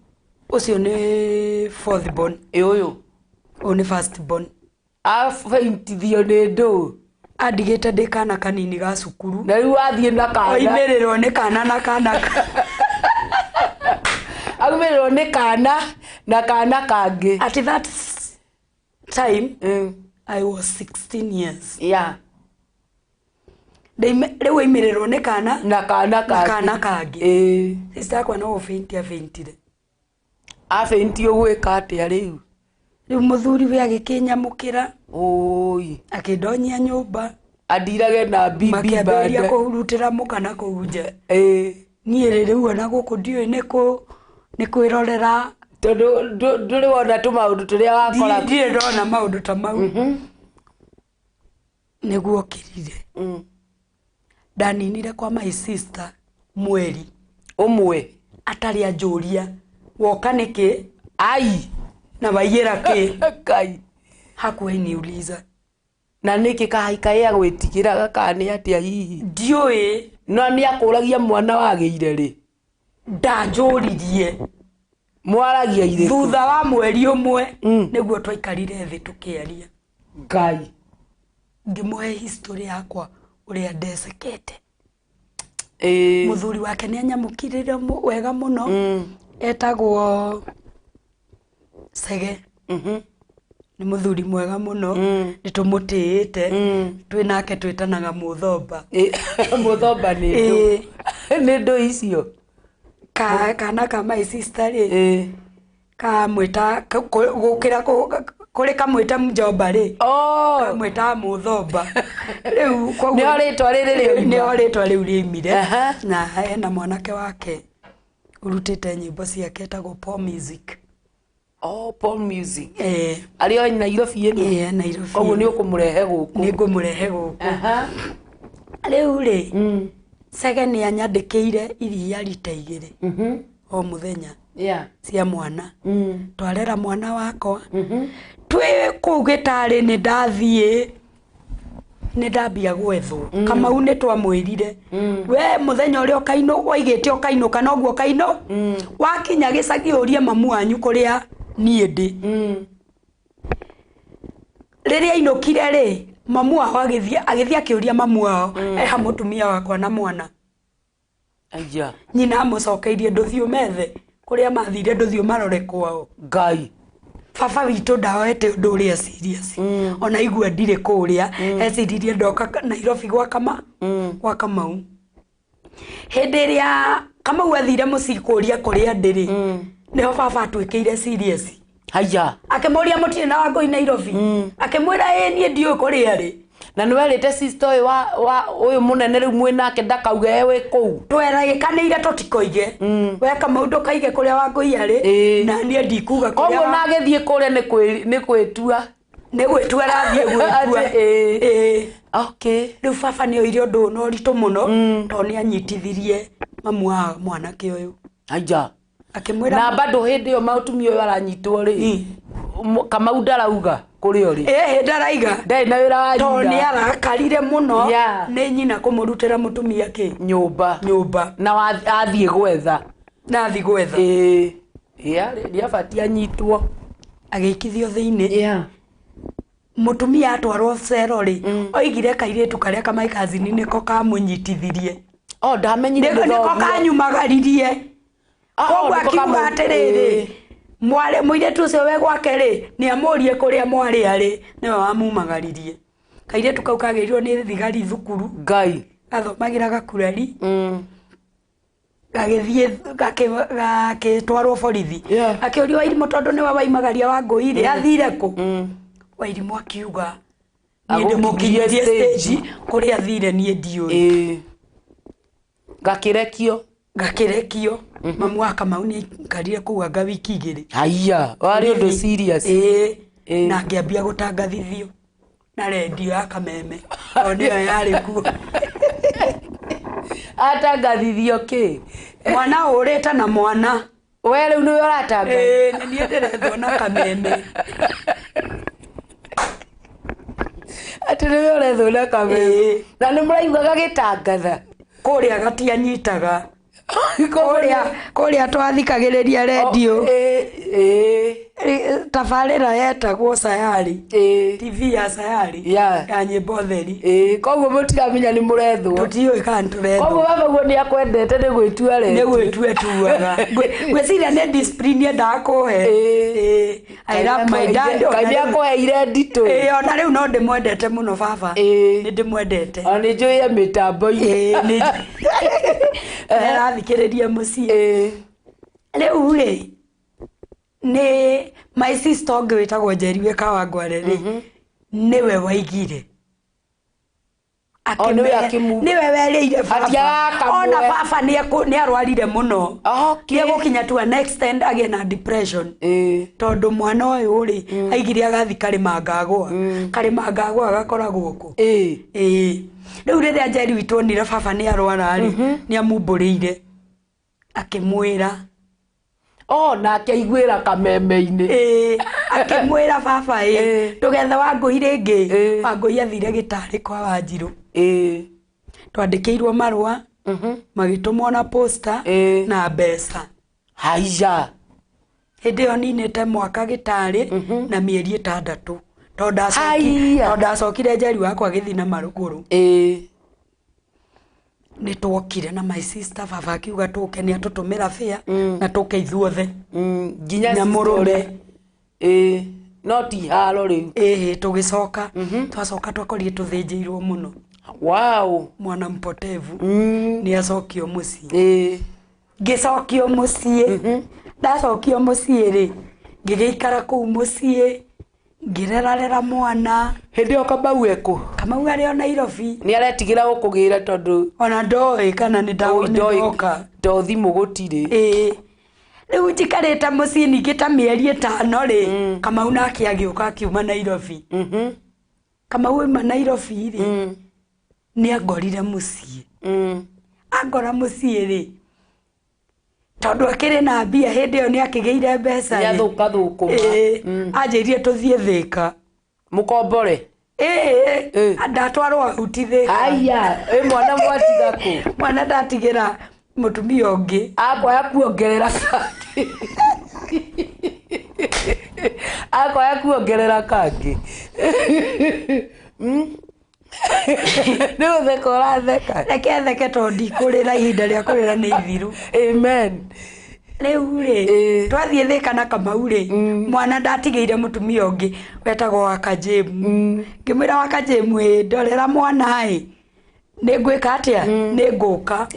ũcio nĩ fourth born ũyũ nĩ first born afaintithio nĩ ndũ andigĩte ndĩ kana kanini ga cukuru na rĩu athiĩ na kana oimĩrĩrwo nĩ kana na kana aumĩrĩrwo nĩ kana na kana kangĩ at that time I was 16 years rĩu oimĩrĩrwo nĩ kana na kana kangĩ sister yakwa no faintire afeintio gwĩka atĩa rĩu mũthuri we agĩkĩnyamũkĩra akĩndonyia nyũmba andirage na bibi makĩambĩrĩria kũhurutĩra mũkana kũu nja niĩ rĩu ona gũkũ ndiũĩ nĩ kwĩrorera tondũ ndũrĩ wona tũmaũndũ tũrĩa wakora ndirĩ ndona maũndũ ta mau nĩguo kĩrire ndaninire kwa my sister mweri ũmwe atarĩ anjũria woka nĩkĩ na waiyĩra kĩ Kai hakuhĩ niuliza na nĩkĩ kahaika ya gwĩtigĩra gaka nĩ atĩa hihi ndiũĩ no nĩ akũragia mwana wagĩire rĩ ndanjũririe mwaragia irĩ thutha wa mweri ũmwe nĩguo twaikarire thĩ tũkĩaria Ngai ngĩmũhe history yakwa ũrĩa ndecekete mũthuri wake nĩ anyamũkirire wega mũno etagwo Sege nĩ mũthuri mwega mũno nĩ tũmũtĩĩte twĩ nake twĩtanaga Mũthomba Mũthomba nĩ ndũ icio kana ka my sister rĩ kamwĩta gũkĩra kũrĩ kamwĩta Mjomba rĩ kamwĩta Mũthomba rĩu nĩho rĩtwa rĩu rĩoimire na hena mwanake wake urutĩte nyĩmbo ciake etagwo Paul Music Paul Music arĩ o Nairobi ĩno Nairobi koguo nĩ ũkũmũrehe gũkũ nĩngũmũrehe gũkũ rĩu rĩ Sege nĩ anyandĩkĩire iria rita 2 o mũthenya cia mwana twarera mwana wakwa twĩ kũu gĩtarĩ nĩ ndathiĩ nĩ ndambia gwethwo Kamau nĩ twamwĩrire we mũthenya ũrĩa waigĩte ũkainũka noguo kaino wakinya gĩcagi ũrie mamu wanyu kũrĩa niĩ ndĩ rĩrĩa ainũkire rĩ mamu wao agĩthiĩ akĩũria mamu wao eha mũtumia wakwa na mwana nyina amũcokeirie ndũthiume thĩ kũrĩa mathire ndũthiu marore kwao Ngai baba witũ ndaoete ũndũ ũrĩa serious ona igua ndirĩ kũrĩa eciririe ndoka Nairobi gwa Kamau hĩndĩ ĩrĩa Kamau athire mũciĩ kũria kũrĩa ndĩrĩ nĩho baba atuĩkĩire serious akĩmũria mũtirĩ na Wangũi Nairobi akĩmwĩra niĩ ndiũĩ kũrĩa rĩ na nĩ werĩte sister ũyũ mũnene rĩu mwĩnake ndakauge wĩ kũu tweragĩkanĩire tũtikoige we Kamau ndũkaige kũrĩa Wangũi arĩ na niĩ ndikuga koguo na agĩthiĩ kũrĩa nĩ gwĩtua arathiĩ gwĩtua rĩu baba nĩ oire ũndũ na ũritũ mũno tondũ nĩ anyitithirie mamu wa mwanake ũyũ na bado hĩndĩ ĩyo mũtumia ũyũ aranyitwo rĩ Kamau ndarauga kũrĩ ũrĩ ndaraiga ndarĩ na wĩra wa tondũ nĩ arakarire mũno nĩ nyina kũmũrutĩra mũtumia kĩ nyũmba na athiĩ gwetha nĩabatiĩ anyitwo agĩikithio thĩinĩ mũtumia atwarwo cero rĩ oigire kairĩtu karĩa kamaikazini nĩko kamũnyitithirie ndamenyire nĩko kanyumagaririe koguo akiuga atĩrĩrĩ mũirĩtu ũcio we gwake rĩ nĩ amũrie kũrĩa mwarĩ arĩ nĩwe wamumagaririe kaire tukaukagerirwo ni thigari thukuru ngai athomagira gakurari gagithie gakitwarwo borithi akiorio Wairimu tondu ni waimagaria wa Ngũire athire ku Wairimu akiuga ni ndimukinyie stage kuri athire ni ndiyo gakirekio mamu wa Kamau ni karire kuwa ga wiki igiri haiya wari undu serious na ngiambia gutangathithio na radio ya Kameme ondio yari ku atangathithio ki mwana ureta na mwana we riu ni uratanga ni ndirethwo na Kameme atire urethwo na Kameme na ni muraigua gagitangatha kuria gatianyitaga kuria twathikagiriria radio tabarira yetagwo Sayari TV ya Sayari ya nyimbo theri koguo mutiramenya ni murethwo tutiwe kan turethwo koguo baba guo ni akwendete ni gwitua re ni gwitue tuaga gweciria ni discipline ndakuhe I love my dad kaibia kuheire ndito ona riu no ndimwendete muno baba ni ndimwendete ona ni njuye mitambo-ini ni arathikiriria mucii riu ri ni my sister ngwitagwo Njeri Kawangware ri niwe waigire niwe werire ona baba ni arwarire muno ni gukinya tu next end again na depression tondu mwana uyu ri aigire agathi Karimangagwa Karimangagwa agakoragwo ku riu riria Njeri witũ nire baba ni arwara ri ni amumbũrĩire akimwira na akaiguira Kameme-ini akimwira baba tugetha wa Ngũire ngi wa Ngũi athire gitari kwa Wanjiru twandikirwo marua magitumwo na posta na mbeca haiya hindi yo ninete mwaka gitari na mieri 6 tondacokire Njeri wakwa githina maruguru ni twokire na my sister baba akiuga tuke ni atutumira fare na tuke ithuothe nginya murume no ti haro riu tugicoka twacoka twakorire tuthinjirwo muno wow mwana mpotevu ni acokio mucii ngicokio mucii ndacokio mucii ri ngigeikara kuu mucii ngirerarera mwana hindi yo Kamau eko Kamau ari ona Nairobi ni aretigira gukugira tondu ona ndoi kana ni ndaoka thimu gutiri riu njikarite mucii ningita mieri 5 ri Kamau nake agiuka akiuma Nairobi Kamau ima Nairobi ri ni agorire mucii agora mucii ri tondu akiri na mbia hindi yo ni akigeire mbeca ya thuka anjirie tuthie Thika mukombore ndatwarwo ahuti Thika haiya mwana mwatiga ku mwana ndatigira mutumia ungi akoya kuongerera kangi akoya kuongerera kangi ni utheka uratheka reke theke tondu ndikurira ihinda ria kurira ni ithiru amen riu ri twathie Thika na Kamau ri mwana ndatigeire mutumia ungi wetagwo wa Kajemu ngimwira wa Kajemu ndorera mwana ni ngwika atia ni nguka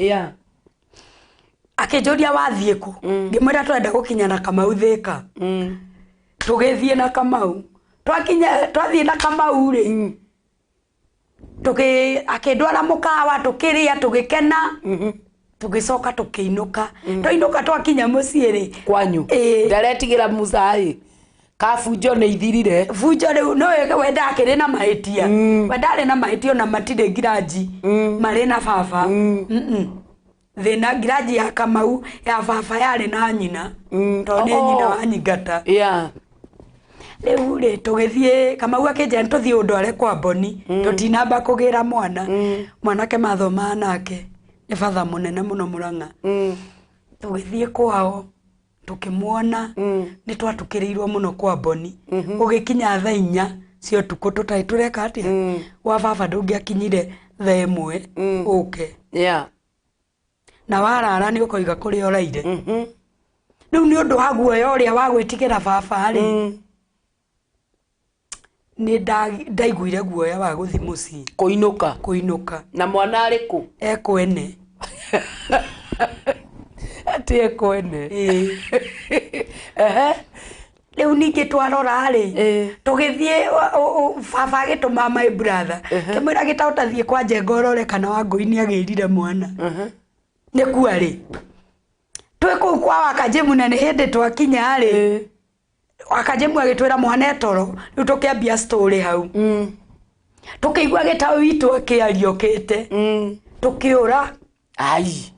akinjuria wathie ku ngimwira twenda gukinya na Kamau Thika tugithie na Kamau twathie na Kamau ri akindwara mukawa tukiria tugikena tugicoka tukiinuka twinuka twakinya mucii ri kwanyu ndaretigira mucai kafunjo ni ithirire funjo riu no wenda akiri na mahitia wenda ari na mahitio na matire ngiraji mari na baba thina ngiraji ya Kamau ya baba yari na nyina to ni nyina wa Nyingata riu ri tugithie Kamau akinja tuthie undware kwa Boni tutinamba kugira mwanake mathoma nake ni father munene muno Murang'a tugithie kwao tukimwona ni twatukirirwo muno kwa Boni ugikinya thaa 4 cio tuko tutai tureka ati wa baba ndungiakinyire thaa 1 uke na warara ni ukoiga kuri oraire riu ni undu wa guoya uria wa gwitigira baba ri ni ndaiguire guoya wa guthi muci kuinuka na mwana ariku ekwene ati ekwene riu ningi twarora ri tugithie baba gituma my brother kimwira gitauta thie kwa njengorore kana Wangui ni agirire mwana ni kuo ri twiko kwa Wakajemu na ni hindi twakinya ri Wakajemu agitwira mwana etoro riu tukiambia story hau tukigwa gitau witu akiariokete tukiura ai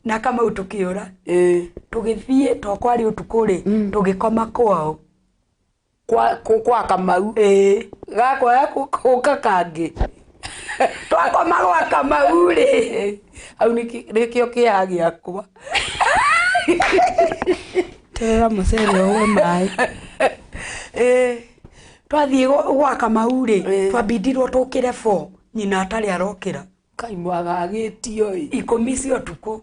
na kama utukiura tugithie twakwari utukuri tugikoma kwao kwa Kamau gakwa yakuka kangi twakoma gwa Kamau ri au nikio kiagia kwa tera musere owe mai twathie gwa Kamau ri twabindirwo tukire 4 nyina atari arokira kai mwagagitio ikomisi otuko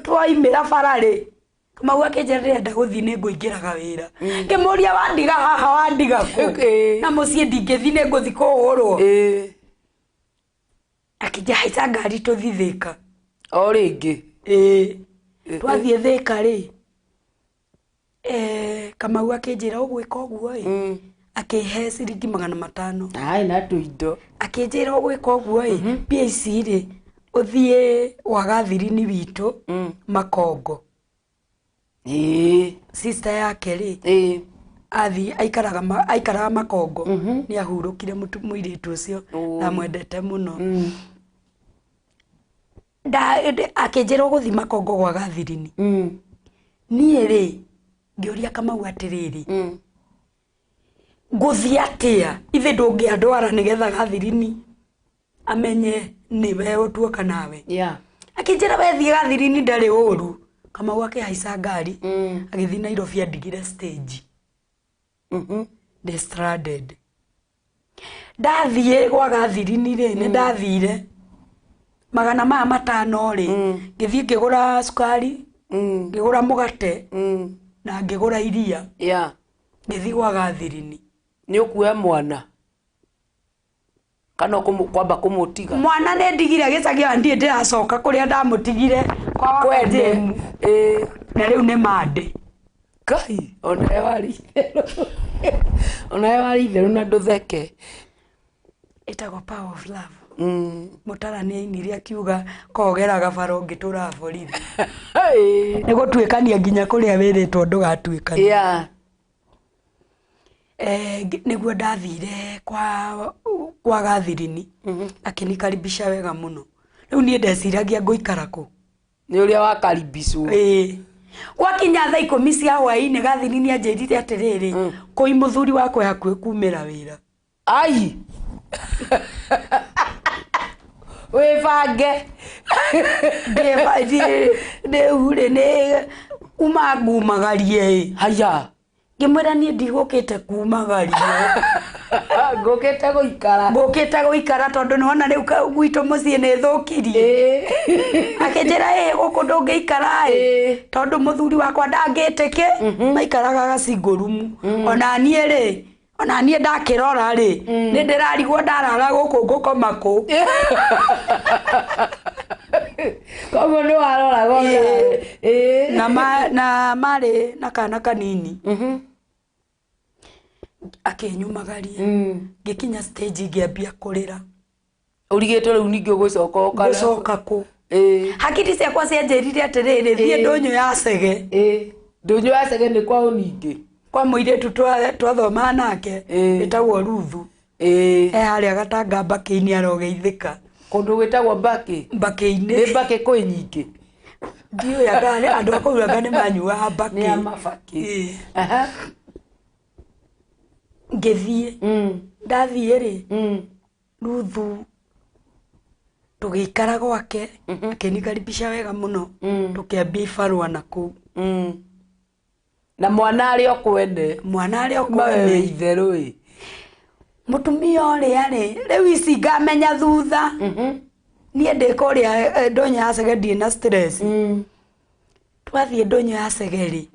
twaimira barari Kamau akenjerera ndaguthi ni nguingiraga wira ngimuria wandiga haha wandiga ku na mucie ndingithi ni nguthi kuhurwo akija haica ngari tuthithika o ringi twathie thika ri Kamau akenjira ugwika uguo akihe ciringi 500 ai na tuindo akinjira ugwika uguo pia ici ri uthie Wagathiri-ini witu Makongo sister yake ri athi aikaraga Makongo ni ahurukire muiritu ucio na mwendete muno akinjira uguthi Makongo gwa Gathiri-ini nie ri ngiuria Kamau atiriri nguthi atia ithe ndungiandwara nigetha Gathiri-ini amenye niwe utuoka nawe akinjira wethie Gathiri-ini ndari uru Kamau akihaica ngari agithi Nairobi andigire stage the stranded ndathie gwa Gathiri-ini ri ni ndathire 500 ri ngithie ngigura sukari ngigura mugate na ngigura iria ngithie gwa Gathiri-ini ni ukuya mwana kana kwamba kumutiga mwana ne ndigire gicagia ndie ndiracoka kuria ndamutigire kwa Wakajemu na riu ne mande kai ona wari itheru na ndutheke itago power of love mutara ni ainire akiuga kogera gabaro ngitura borithi ni gutwikania nginya kuria wiritwo ndugatuikania niguo ndathire kwa Gathiri-ini akinikaribisha wega muno riu nie ndeciragia nguikara ku ni uria wakaribishwo gwakinya thaa 10 cia hwaini Gathiri-ini anjirire atiriri koi muthuri wakwe hakue kumira wira ai wevange de hure ne umagumagarie haya ngimwira nie ndigukite kumagaria ngukite guikara tondu niwona riu gwitu mucii ni thukirie akinjira guku ndungiikara tondu muthuri wakwa ndangitike maikaraga gacingurumu ona nie ndakirora ri ni ndirarigwo ndarara guku ngukoma ku koguo ni warora na mari na kana kanini akinyumagaria ngikinya stage ngiambia kurira urigitwo riu ningi gucoka ku hakiri ciakwa cianjirire atiriri thie ndunyu ya cege ndunyu ya cege ni kwao ningi kwa muiritu twathoma nake etagwo Ruthu haria gatanga mbaki-ini arogeithika kundu gwitagwo mbaki-ini ni mbaki kwi nyingi ndio yagale andu akouraga ni manyua mbaki ni amabaki ngithie ndathie ri Ruthu tugikara gwake akinikaribisha wega muno tukiambia ibarua naku na mwana ari okwende itheru mutumia uria ri riu ici ngamenya thutha nie ndikuria ndonyo ya cege ndie na stress twathie ndonyo ya cege ri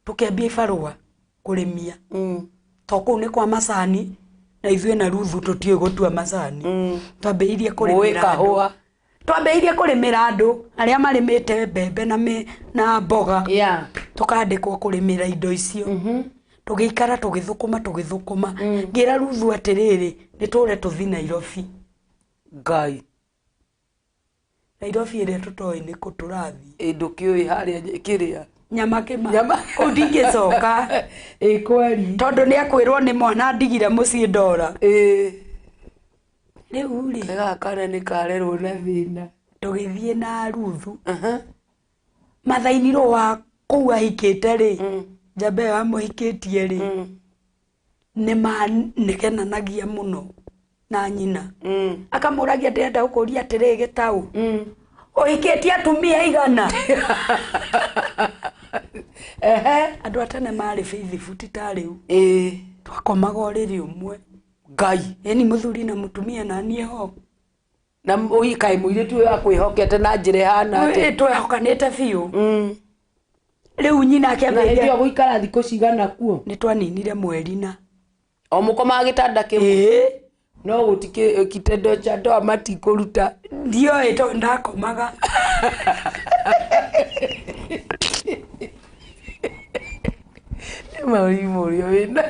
tukiambia ibarua kurimia toko nĩ kwa macani na ithuĩ na Ruthu tũtiũĩ gũtua macani twambĩrĩirie kũrĩmĩra andũ twambĩrĩirie kũrĩmĩra andũ arĩa marĩmĩte mbembe na mboga tũkandĩkwo kũrĩmĩra indo icio tũgĩikara tũgĩthũkũma ngĩra Ruthu atĩrĩrĩ nĩtũre tũthi Nairobi Ngai Nairobi ĩrĩa tũtoĩ nĩ kũ tũrathiĩ ndũkĩũĩ harĩa kĩrĩa nyama ndingĩcoka kweli tondũ nĩ akwĩrwo nĩ mwana ndigire mũciĩ Ndora rĩu rĩ gakana nĩ karerwo na thĩna tũgĩthiĩ na Ruthu mathainirwo wa kũu ahikĩte rĩ njamba ĩyo amũhikĩtie rĩ nĩ manegenanagia mũno na nyina akamũragia ndĩrenda gũkũria atĩrĩ gĩtaũ ũhikĩtie atumia igana andũ a tene marĩ faithful ti ta rĩu twakomaga ũrĩrĩ ũmwe Ngai eni mũthuri na mũtumia na niĩ ho na ũikaĩ mũirĩtu ũyũ akwĩhokete na njĩra hana atĩ twehokanĩte biũ rĩu nyina akĩambĩrĩria gũikara thikũ cigana kuo nĩ twaninire mweri na o mũkomaga gĩtanda kĩmwe no gũtikĩ kitendo cha ndoa matikũruta ndiũĩ tondũ ndakomaga mũrimũ ũrĩa wĩna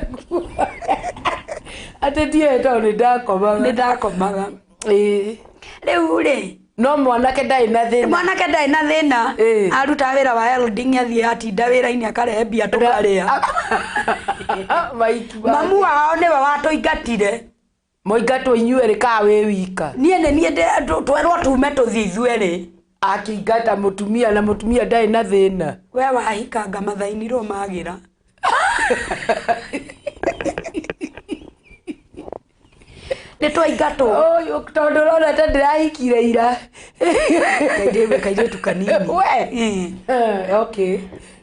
atĩ ndiũĩ tondũ nĩ ndakomaga rĩu rĩ no mwanake ndarĩ na thĩna aruta wĩra wa Elding athiĩ atinda wĩra-inĩ akarehe mbia tũkarĩa mamu wao nĩwe watũingatire moingatwo inyuĩ ka wĩ wika niĩ twerwo tume tũthiĩ ithuerĩ akĩingata mũtumia na mũtumia ndarĩ na thĩna we wahikanga mathainirwo magĩra nĩ twaingatwo tondũ ũrona ta ndĩrahikire ira kairĩtu kanini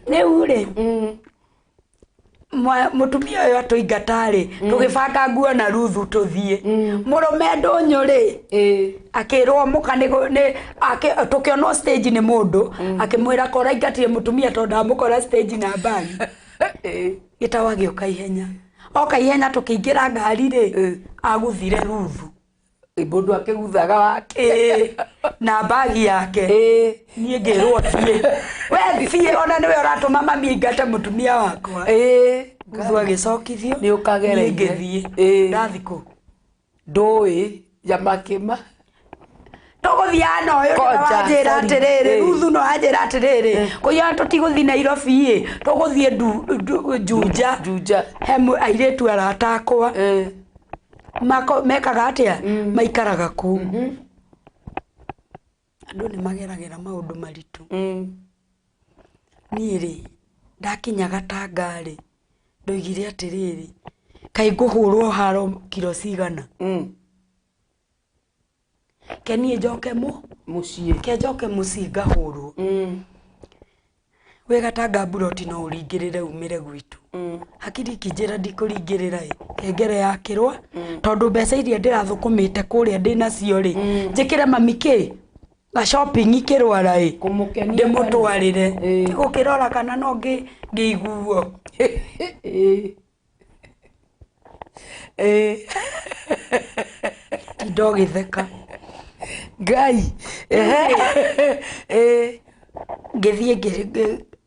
rĩu rĩ mũtumia ũyũ atũingatarĩ tũgĩbanga nguo na Ruthu tũthiĩ mũrũme ndũnyũ rĩ akĩrwo mũka tũkĩonwo stage nĩ mũndũ akĩmwĩra kora ingatire mũtumia tondũ amũkora stage na bagi gĩtawa gĩoka ihenya oka ihenya tũkĩingĩra ngari rĩ agũthire Ruthu mũndũ akĩguthaga wake na bagi yake niĩ ngĩrwo thiĩ we ona nĩwe ũratũma mami aingate mũtumia wakwa Ruthu agĩcokithio nĩ ũkagereire ngĩthiĩ ndathikũ ndũĩ jamakĩma tũgũthiana ũyũ nĩwanjĩra atĩrĩrĩ Ruthu no anjĩra atĩrĩrĩ kũiya tũtigũthiĩ Nairobi tũgũthiĩ Juja he airĩtu arata akwa mekaga atĩa maikaraga kũu andũ nĩ mageragĩra maũndũ maritũ niĩ rĩ ndakinyaga Tanga rĩ ndoigire atĩrĩrĩ kaĩ ngũhũrwo haro kiro cigana ke niĩ njoke mũciĩ ngahũrwo wega Tanga buroti no ũringĩrĩre umĩre gwitũ hakiri kinjĩra ndikũringĩrĩra kengere yakĩrwa tondũ mbeca iria ndĩrathũkũmĩte kũrĩa ndĩnacio rĩ njĩkĩre mami kĩ ga shopping kĩrwara ndĩmũtwarĩre gũkĩrora kana no ngĩiguo ndogĩtheka Ngai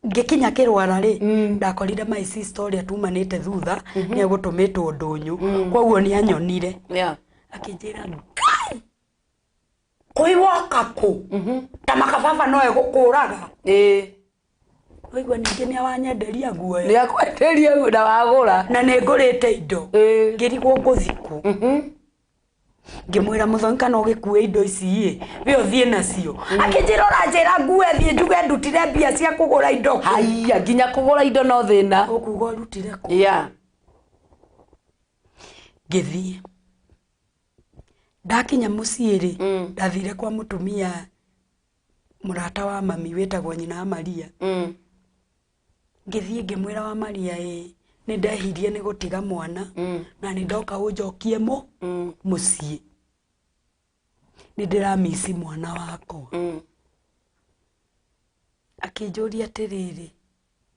ngĩkinya kĩrwara rĩ ndakorire my sister ũrĩa tumanĩte thutha nĩ agũtũmĩtwo ndũnyũ koguo nĩ anyonire akĩnjĩra kũiwoka kũ ta makababa no egũkũraga oigua ningĩ nĩ awanyenderia nguo nĩ akwenderia na wagũra na nĩ ngũrĩte indo ngĩrigwo ngũthikũ ngĩmwĩra mũthoni kana ũgĩkue indo ici we ũthiĩ nacio akĩnjĩra ũranjĩra ngue thiĩ njuge ndutire mbia cia kũgũra indo haiya nginya kũgũra indo no thĩna ũkuga ũrutire kũ ngĩthiĩ ndakinya mũciĩ rĩ ndathire kwa mũtumia mũrata wa mami wĩtagwo nyina wa Maria ngĩthiĩ ngĩmwĩra wa Maria nĩ ndehirie nĩ gũtiga mwana na nĩ ndoka ũnjokie mũciĩ nĩ ndĩramisi mwana wakwa akĩnjũria atĩrĩrĩ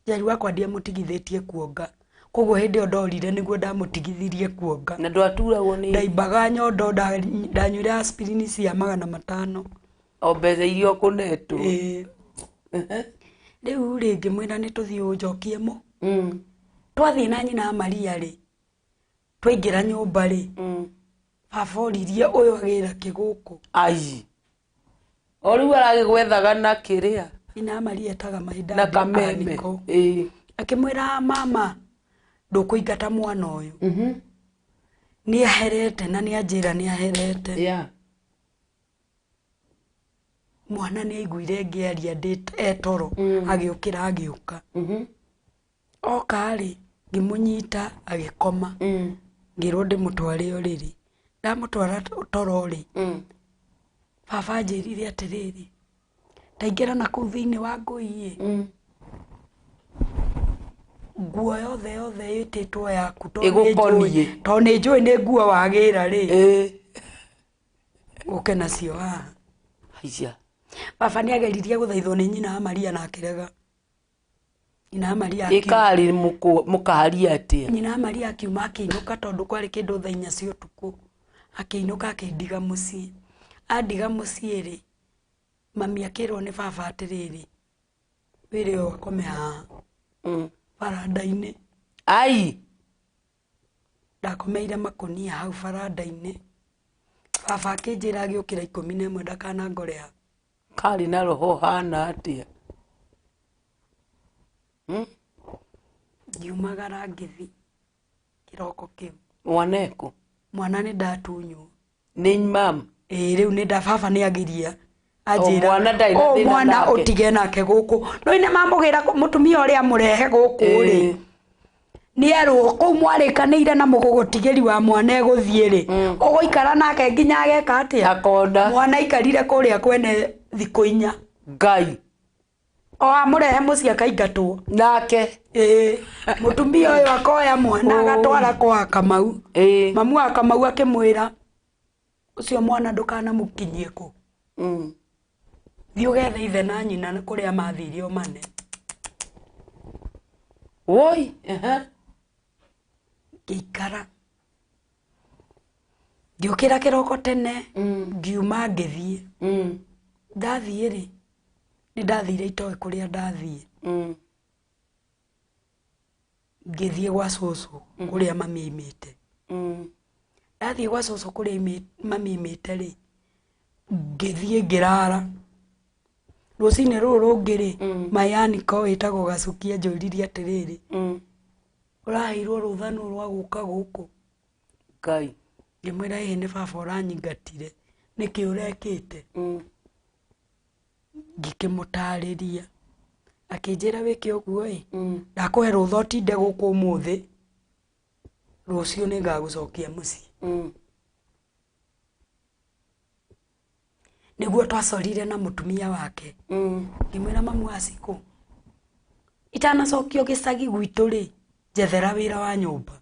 njari wakwa ndiamũtigithĩtie kuonga koguo hindi o ndorire niguo ndamutigithirie kuonga na ndwaturagwo ni ndaimbaga nyondo ndanyuire aspirin cia 500 o mbeca irio kunetu riu ringi mwira ni tuthii unjokie mo twathii na nyina Maria ri twaingira nyumba ri baba oririe uyu agira kiguku ai oriu aragigwethaga na kiria nyina Maria etaga mahinda na kameme akimwira mama ndukuingata mwana uyu ni aherete na ni anjira ni aherete mwana ni aiguire ngiaria ndit etoro agiukira agiuka okari ngimunyita agikoma ngirwo ndimutware uriri ndamutwara toro ri baba njirire atiriri ndaingira na kuu thiini wa ngui nguo yothe yititwo yaku to ni njui ni nguo wagira ri uke nacio haha haicia baba ni ageririe guthaithwo ni nyina Maria na akirega nyina Maria ikari mukari atia nyina Maria akiuma akiinuka tondu kwari kindu thaa 4 cia utuku akiinuka akindiga mucii andiga mucii ri mami akirwo ni baba atiriri wire o akome haha baranda-ini ai ndakomeire makonia hau baranda-ini baba akinjira agiukira 11 ndakana ngorea kari na roho hana atia ngiumagara ngithi kiroko kiu mwaneko mwana ni ndatunywo ni mam riu ni baba ni agiria anjira mwana ndaina mwana utige nake guku no ine mamugira mutumia uria murehe guku ri ni erwo ku mwarikaniire na mugugutigiri wa mwana eguthie ri uguikara nake nginya ageka atia akonda mwana ikarire kuria kwene thikũ 4 ngai o amurehe muci akaingatwo nake mutumia uyu akoya mwana agatwara kwa Kamau mamu wa Kamau akimwira ucio mwana ndukana mukinyie ku thiĩ ũgethe ithe na nyina kuria mathire o mane woi ngĩikara ngiũkĩra kĩroko tene ngiuma ngĩthiĩ ndathiĩ rĩ nĩ ndathire itoĩ kũrĩa ndathiĩ ngĩthiĩ gwa cũcũ kũrĩa mami aimĩte ndathiĩ gwa cũcũ kũrĩa mami aimĩte rĩ ngĩthiĩ ngĩrara rũcinĩ rũrũ rũngĩ rĩ mayani ko wĩtagwo Gacukia njũririe atiriri ũraheirwo rũthano rwa gũka gũkũ ngai ngĩmwĩra ĩhĩ nĩ baba ũranyingatire nĩkĩ ũrekĩte ngĩkĩmũtarĩria akĩnjĩra wĩke ũguo ĩ ndakũhe rũtha ũtinde gũkũ ũmũthĩ rũciũ nĩngagũcokia mũciĩ niguo twacorire na mutumia wake ngimwira mamu aciko itanacokio gicagi gwitũ ri njethera wĩra wa nyũmba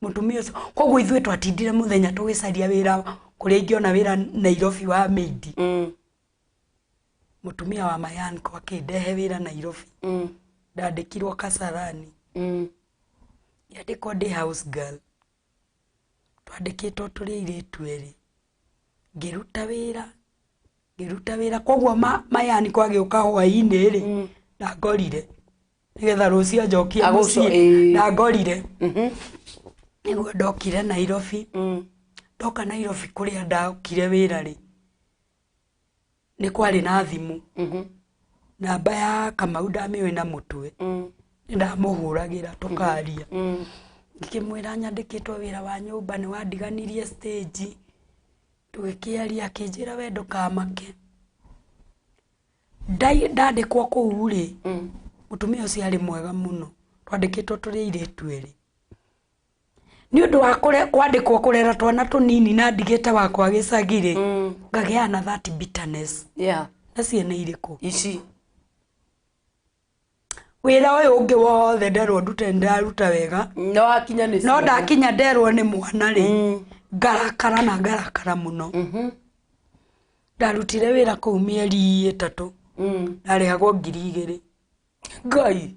mutumia ucio koguo ithuĩ twatindire muthenya tũgĩcaria wĩra kũrĩa ingĩona wĩra Nairobi wa maidi mutumia wa Mayan kwa akĩndehe wĩra Nairobi ndandĩkirwo Kasarani yandĩkwo ndĩ house girl twandĩkĩtwo tũrĩ airĩtu erĩ ngiruta wira koguo Mayani kwagĩũka hwaĩ-inĩ rĩ ndangorire nigetha rũcio njokie mũciĩ ndangorire niguo ndokire Nairobi ndoka Nairobi kũrĩa ndokire wĩra rĩ nĩ kwarĩ na thimũ namba ya Kamau ndamĩũĩ na mũtwe ndamũhũragĩra tũkaria ngĩkĩmwĩra nyandĩkĩtwo wĩra wa nyũmba nĩ wandiganirie stage tũgĩkĩaria akĩnjĩra we ndũkamake ndandĩkwo kũu rĩ mutumia ũcio arĩ mwega mũno twandĩkĩtwo tũrĩ airĩtu erĩ nĩ ũndũ wa kwandĩkwo kũrera twana tũnini na ndigĩte wakwa gĩcagi rĩ ngagĩa na that bitterness na ciana irĩkũ ici wĩra ũyũ ũngĩ wothe nderwo ndute ndaruta wega no ndakinya nderwo nĩ mwana rĩ ngarakara na ngarakara muno ndarutire wĩra kũu mĩeri 3 ndarĩhagwo 2,000 Ngai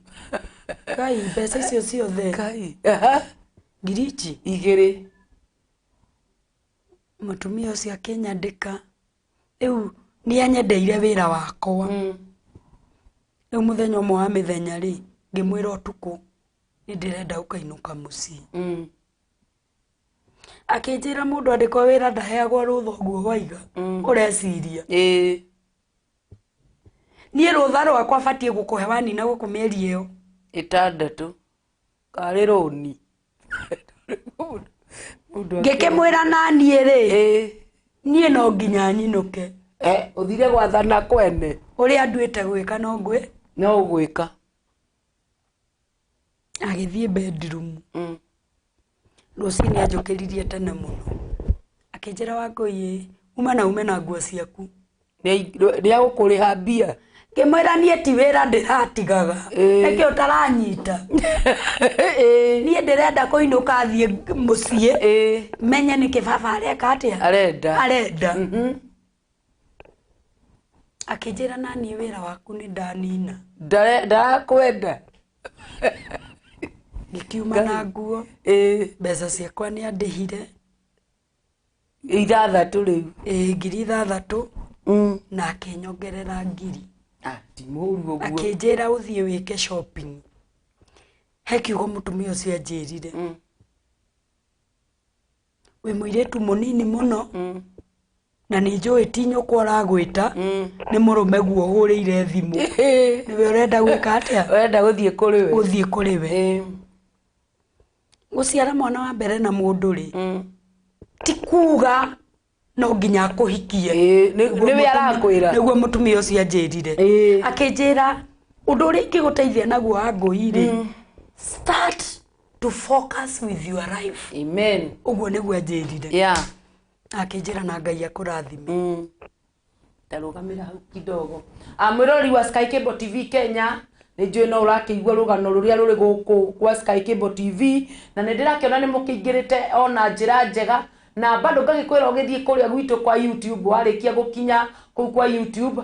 mbeca icio ciothe Ngai ngirichi igere mutumia ucio akinyandika riu ni anyendeire wira wakwa riu muthenya umwe wa mithenya ri ngimwira utuku ni ndirenda ukainuka mucii akinjira mundu andikwa wira ndaheagwo rutha guo waiga ureciria ni rutha rwakwa batie gukuhe wani na gukumieri iyo 6 kari roni ngikimwira nanie ri nie no nginya nyinuke uthire gwathana kwene uri anduite gwika no ngwe no gwika agithie bedroom Rosini ajokeririe tene muno akinjira Wangui uma na ume na nguo ciaku ni agukuriha mbia ngimwira nie ti wira ndiratigaga eke utaranyita nie ndirenda kuinuka thie mucie menye ni kibaba areka atia arenda akinjira nani wira waku ni ndanina ndakwenda ngikiuma na nguo mbeca ciakwa ni andihire 6 riu ngiri 6 na akinyongerera ngiri ti muru uguo akinjira uthie wike shopping hekiugo mutumia ucio anjirire we muiretu munini muno na ni njui tinyo kwara gwita ni murume guo hurire thimu niwe urenda gwika atia urenda guthie kuri we guciara mwana wa mbere na mundu ri ti kuga no nginya kuhikie niwe arakwira niguo mutumia ucio anjirire akinjira undu uri ngiguteithia naguo Wangui ri start to focus with your life amen uguo niguo anjirire akinjira na Ngai akurathime tarugamira hau kidogo mwirori wa Sky Cable TV Kenya nijue no urakiigua rugano ruria ruri guku kwa Sky Cable TV na ndirakiona ni mukingirite ona njira njega na bado ngagikwira ugithie kuria gwitu kwa YouTube warikia gukinya kuu kwa YouTube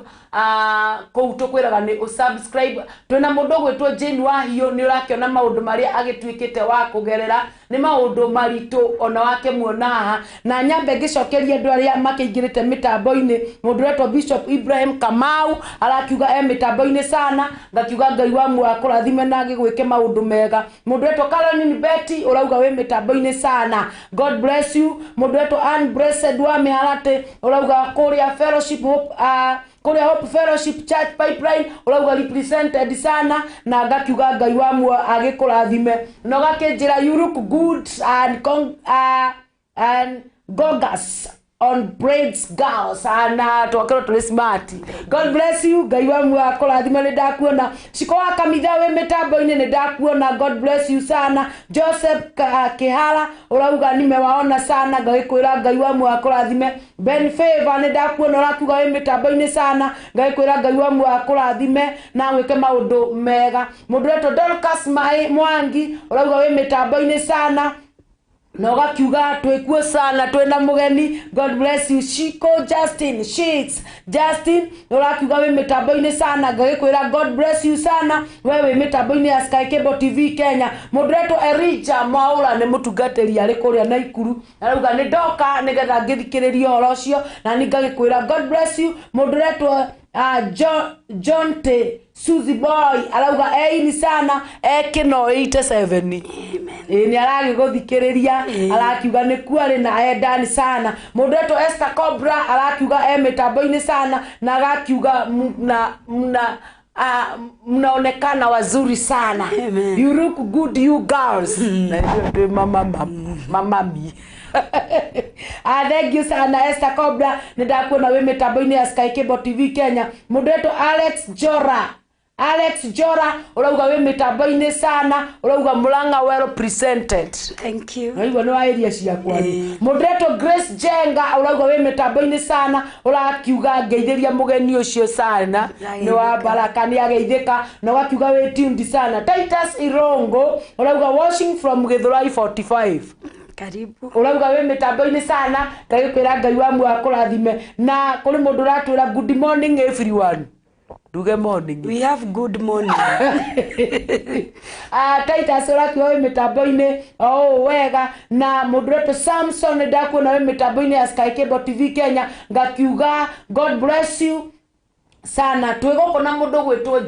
kuu tukwiraga ni usubscribe twina mundu gwitwo Jane Wahio ni urakiona maundu maria agitwikite wa kugerera ni maundu maritu ona wake muonaha na nyambe ngicokeria andu aria makingirite mitambo-ini mundu wetwo Bishop Ibrahim Kamau arakiuga mitambo-ini sana ngakiuga Ngai wa mwakurathime na ngigwike maundu mega mundu wetwo Caroline Betty urauga we mitambo-ini sana God bless you mundu wetwo Unblessed wa Miharate urauga kuria fellowship kuria Hope Fellowship Church Pipeline urauga represented sana na ngakiuga Ngai wa mwa agikurathime no gakinjira you look good and gorgeous on braids girls and twakero tuli smart God bless you Ngai wa mwa akurathime ni ndakuona ciko wa kamitha we mitambo-ini ni ndakuona God bless you sana Joseph Kihara urauga nimewaona sana ngagikwira Ngai wa mwa akurathime Ben Favor ni ndakuona urakiuga we mitambo-ini sana ngagikwira Ngai wa mwa akurathime na gwike maundu mega mundu wetu Dorcas Mwangi urauga we mitambo-ini sana no gakiuga twekuo sana twena mugeni God bless you Shiko Justin Sheets Justin urakiuga we mitambo-ini sana ngagikwira God bless you sana wewe mitambo-ini ya Sky Cable TV Kenya mundu wetu Erija Mwaura ni mutungatiri ari kuria Naikuru arauga ni ndoka nigetha ngithikiririe horo ucio na ni ngagikwira God bless you mundu wetu John T Suzy Boy arauga ni sana kino 87 amen ni aragi guthikiriria arakiuga ni kuari na endani sana mundu wetu Esther Cobra arakiuga mitambo-ini sana na agakiuga mnaonekana wazuri sana amen. You look good you girls mama thank you sana Esther Cobra ndakuona we mitambo-ini ya Sky Cable TV Kenya mundu wetu Alex Jora urauga we mitambo-ini sana urauga Murang'a well presented thank you aiwa no area cia kwani mundu wetu Grace Jenga urauga we mitambo-ini sana urakiuga ngeithiria mugeni ucio sana ni wa baraka ni ageithika na wakiuga we tuned sana Titus Irongo urauga watching from Githurai 45 karibu urauga we mitambo-ini sana ngagikwira Ngai wa mwa akurathime na kuri mundu ratwira good morning everyone Duge morning. We have good morning. Titus Oraki wewe mitambo-ini wega na moderator Samson ndakuona wewe mitambo-ini ya Sky Cable TV Kenya ngakiuga God bless you sana. Twigoko na mundu gwitwo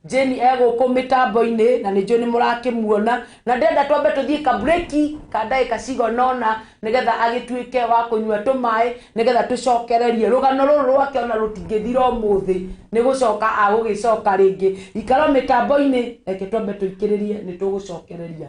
Jane ego mitambo-ini na ni Jane murakimuona na ndenda twambe tuthie ka breaki ka ndagika cigonona nigetha agituike wa kunywa tumai nigetha tucokererie rugano ruru rwake ona rutingithira umuthi ni gucoka agugicoka ringi ikaro mitambo-ini reke twambe tuikiririe ni tugucokereria.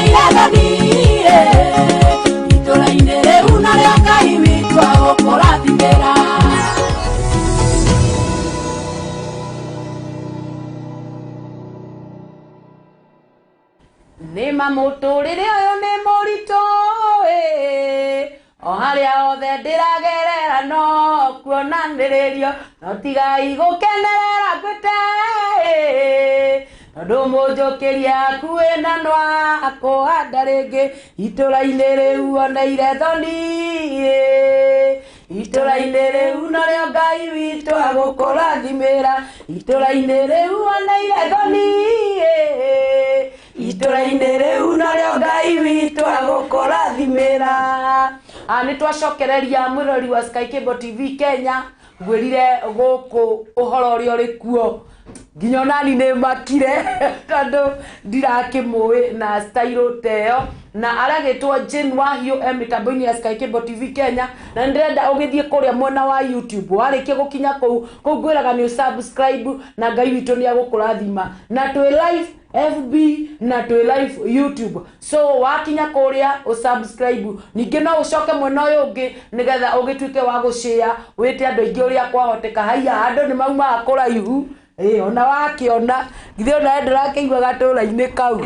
irathoni itũra-inĩ rĩu narĩo Ngai witũ agũkũrathimĩra. Nĩma mũtũrĩre ũyũ nĩ mũritũ o harĩa othe ndĩragerera no kuonanĩrĩrio no tigai gũkenerera ngwĩte tondũ mũnjũkĩria hakuhĩ na no akũhanda rĩngĩ itũra-inĩ rĩu oneire thoni itũra-inĩ rĩu narĩo Ngai witũ agũkũrathimĩra itũra-inĩ rĩu oneire thoni itũra-inĩ rĩu narĩo Ngai witũ agũkũrathimĩra. Nĩ twacokereria mwĩrori wa Sky Cable TV Kenya ngwĩrire gũkũ ũhoro ũrĩa ũrĩ kuo nginya onani nĩ makire tondũ ndirakĩmũĩ na style teyo na aragĩtwo Jane Wahio mĩtambo-inĩ ya Sky Cable TV Kenya na ndĩrenda ũgĩthiĩ kũrĩa mwena wa YouTube warĩkia gũkinya kũu ngwĩraga nĩ subscribe na Ngai witũ nĩ agũkũrathima na twĩ live FB na twĩ live YouTube so wakinya kũrĩa subscribe ningĩ no ũcoke mwena ũyũ ũngĩ nĩgetha ũgĩtuĩke wa gũshare wĩte andũ aingĩ ũrĩa kwahoteka haiya andũ nĩ maumaga kũraihu ona wakĩona githĩ ona ndĩrakĩigua gatũra-inĩ kau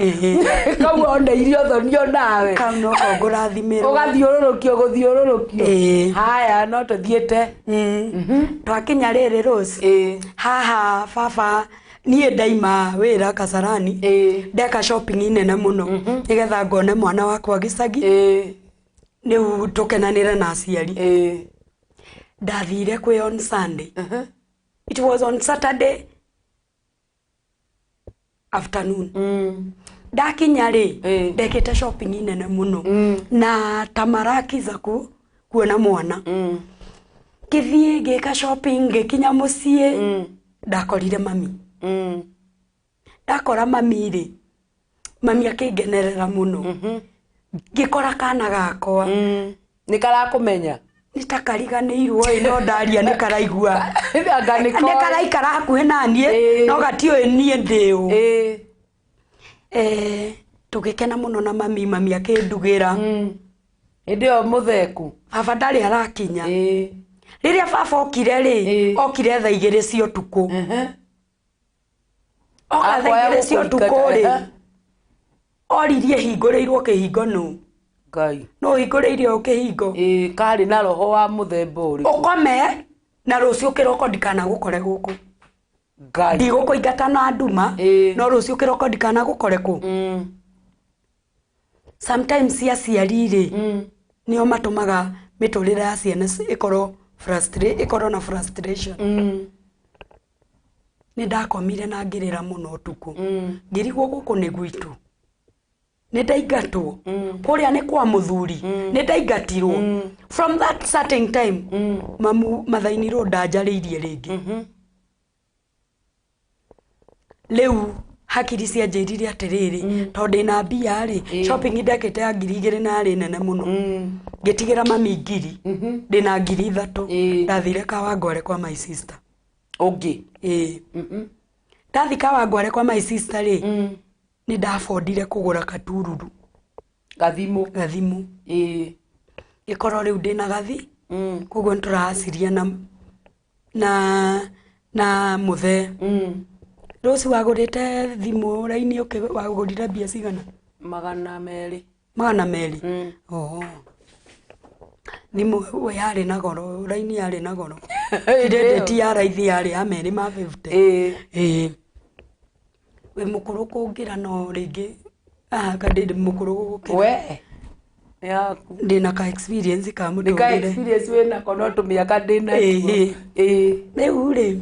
kau ona irio thonio nawe kau no ngũrathimĩrwo ũgathiũrũrũkio haya no tũthiĩte twakinya rĩrĩ Rose haha baba niĩ ndaima wĩra Kasarani ndeka shopping nene mũno nĩgetha ngone mwana wakwa gĩcagi rĩu tũkenanĩre na aciari ndathire kwĩ on Sunday it was on Saturday afternoon ndakinya rĩ ndekĩte shopping nene mũno na tamarakiza kuona mwana gĩthiĩ ngĩka shopping ngĩkinya mũciĩ ndakorire mami ndakora mami rĩ mami akĩngenerera mũno ngĩkora kana gakwa nĩ karakũmenya nitakariganĩirwo no ndaria nĩ karaigua nĩ karaikara hakuhĩ na niĩ no gatiũĩ niĩ ndĩũ tũgĩkena mũno na mami akĩndugĩra hĩndĩ ĩyo mũtheku baba ndarĩ arakinya rĩrĩa baba okire rĩ okire thaa 2 cia ũtukũ oka thaa 2 cia ũtukũ rĩ oririe hingũrĩirwo kĩhingo nũ Ngai no hingũrĩirio kĩhingo karĩ na roho wa mũthemba ũrĩkũ ũkome na rũciũ kĩroko ndikana gũkore gũkũ Ngai ndigũkũingata na nduma no rũciũ kĩroko ndikana gũkore kũ sometimes aciari rĩ nĩo matũmaga mĩtũrĩre ya ciana ĩkorwo na frustration nĩ ndakomire na ngĩrĩra mũno ũtukũ ngĩrigwo gũkũ nĩ gwitũ nĩ ndaingatwo kũrĩa nĩ kwa mũthuri nĩ ndaingatirwo from that certain time mamu mathaini ro ndanjarĩirie rĩngĩ rĩu hakiri cianjĩrire atĩrĩrĩ tondũ ndĩna mbia rĩ shopping ndekĩte ya 2,000 na yarĩ nene mũno ngĩtigĩra mami 1,000 ndĩna 3,000 ndathire Kawangware kwa my sister ũngĩ ndathi Kawangware kwa my sister rĩ nĩ ndafondire kũgũra katururu gathimũ gĩkorwo rĩu ndĩna gathi koguo nĩtũraciria na mũthee Rose wagũrĩte thimũ raini wagũrire mbia cigana 200 thimũ yarĩ na goro raini yarĩ na goro ndĩti ya raithi yarĩ ya merĩ ma 50 we mũkũrũ kũngĩra no rĩngĩ kadĩ mũkũrũ gũkĩra we ndĩna ka experience ka mũndũ ka experience wĩna kono tũmĩaka ndĩna rĩu rĩ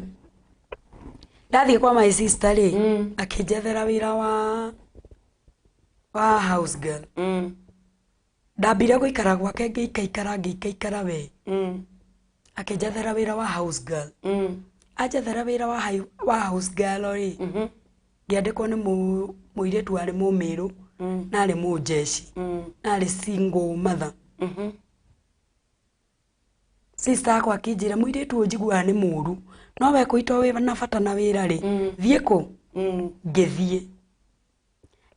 ndathie kwa my sister rĩ akĩnjethera wĩra wa house girl ndambire gũikara gwake ngĩikara we akĩnjethera wĩra wa house girl anjethera wĩra wa house girl rĩ ngĩandĩkwo nĩ mũirĩtu warĩ mũmĩrũ na arĩ mũjeshi na arĩ single mother sister akwa akĩnjĩra mũirĩtu ũyũ njiguaga nĩ mũru no we kũitwo wĩ na bata na wĩra rĩ thiĩ kũ ngĩthiĩ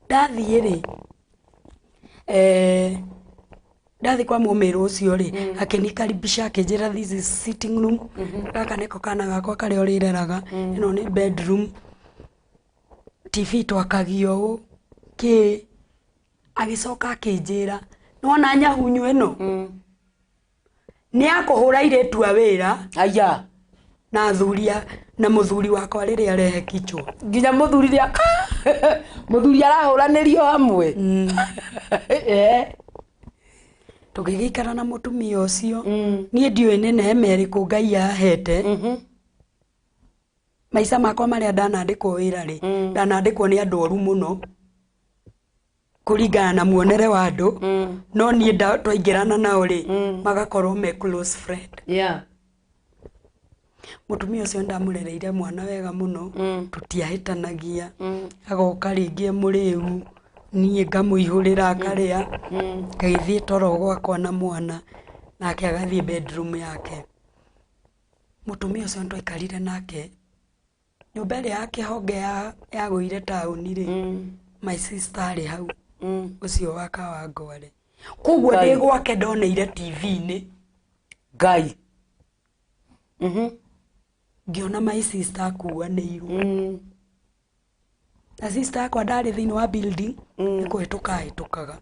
ndathiĩ rĩ ndathi kwa mumiru ucio ri akinikaribisha akinjira this is sitting room gaka niko kana gakwa kare orireraga ino ni bedroom TV twakagio ki agicoka akinjira nona nyahunyu ino ni akuhura iretua wira aya na thuria na muthuri wakwa riri arehe kichwa nginya muthuri ria muthuri arahuranirio hamwe tugigikara na mutumia ucio nie ndiwe nene America Ngai ahete maisha makwa maria ndanandikwo wira ri ndanandikwo ni andu oru muno kuringana na muonere wa andu no nie twaingirana nao ri magakorwo me close friend mutumia ucio ndamurereire mwana wega muno tutiahitanagia agoka ringi muriu nie ngamuihurira akaria ngaithie toro gwakwa na mwana nake agathie bedroom yake mutumia ucio ntwaikarire nake nyumba ria yake honge ya guire tauni ri my sister ari hau ucio waka wa ngware koguo ndi gwake ndoneire TV-ini Ngai ngiona my sister akuanĩirwo na sister akwa ndari thĩinĩ wa building nĩ kũhĩtũka hĩtũkaga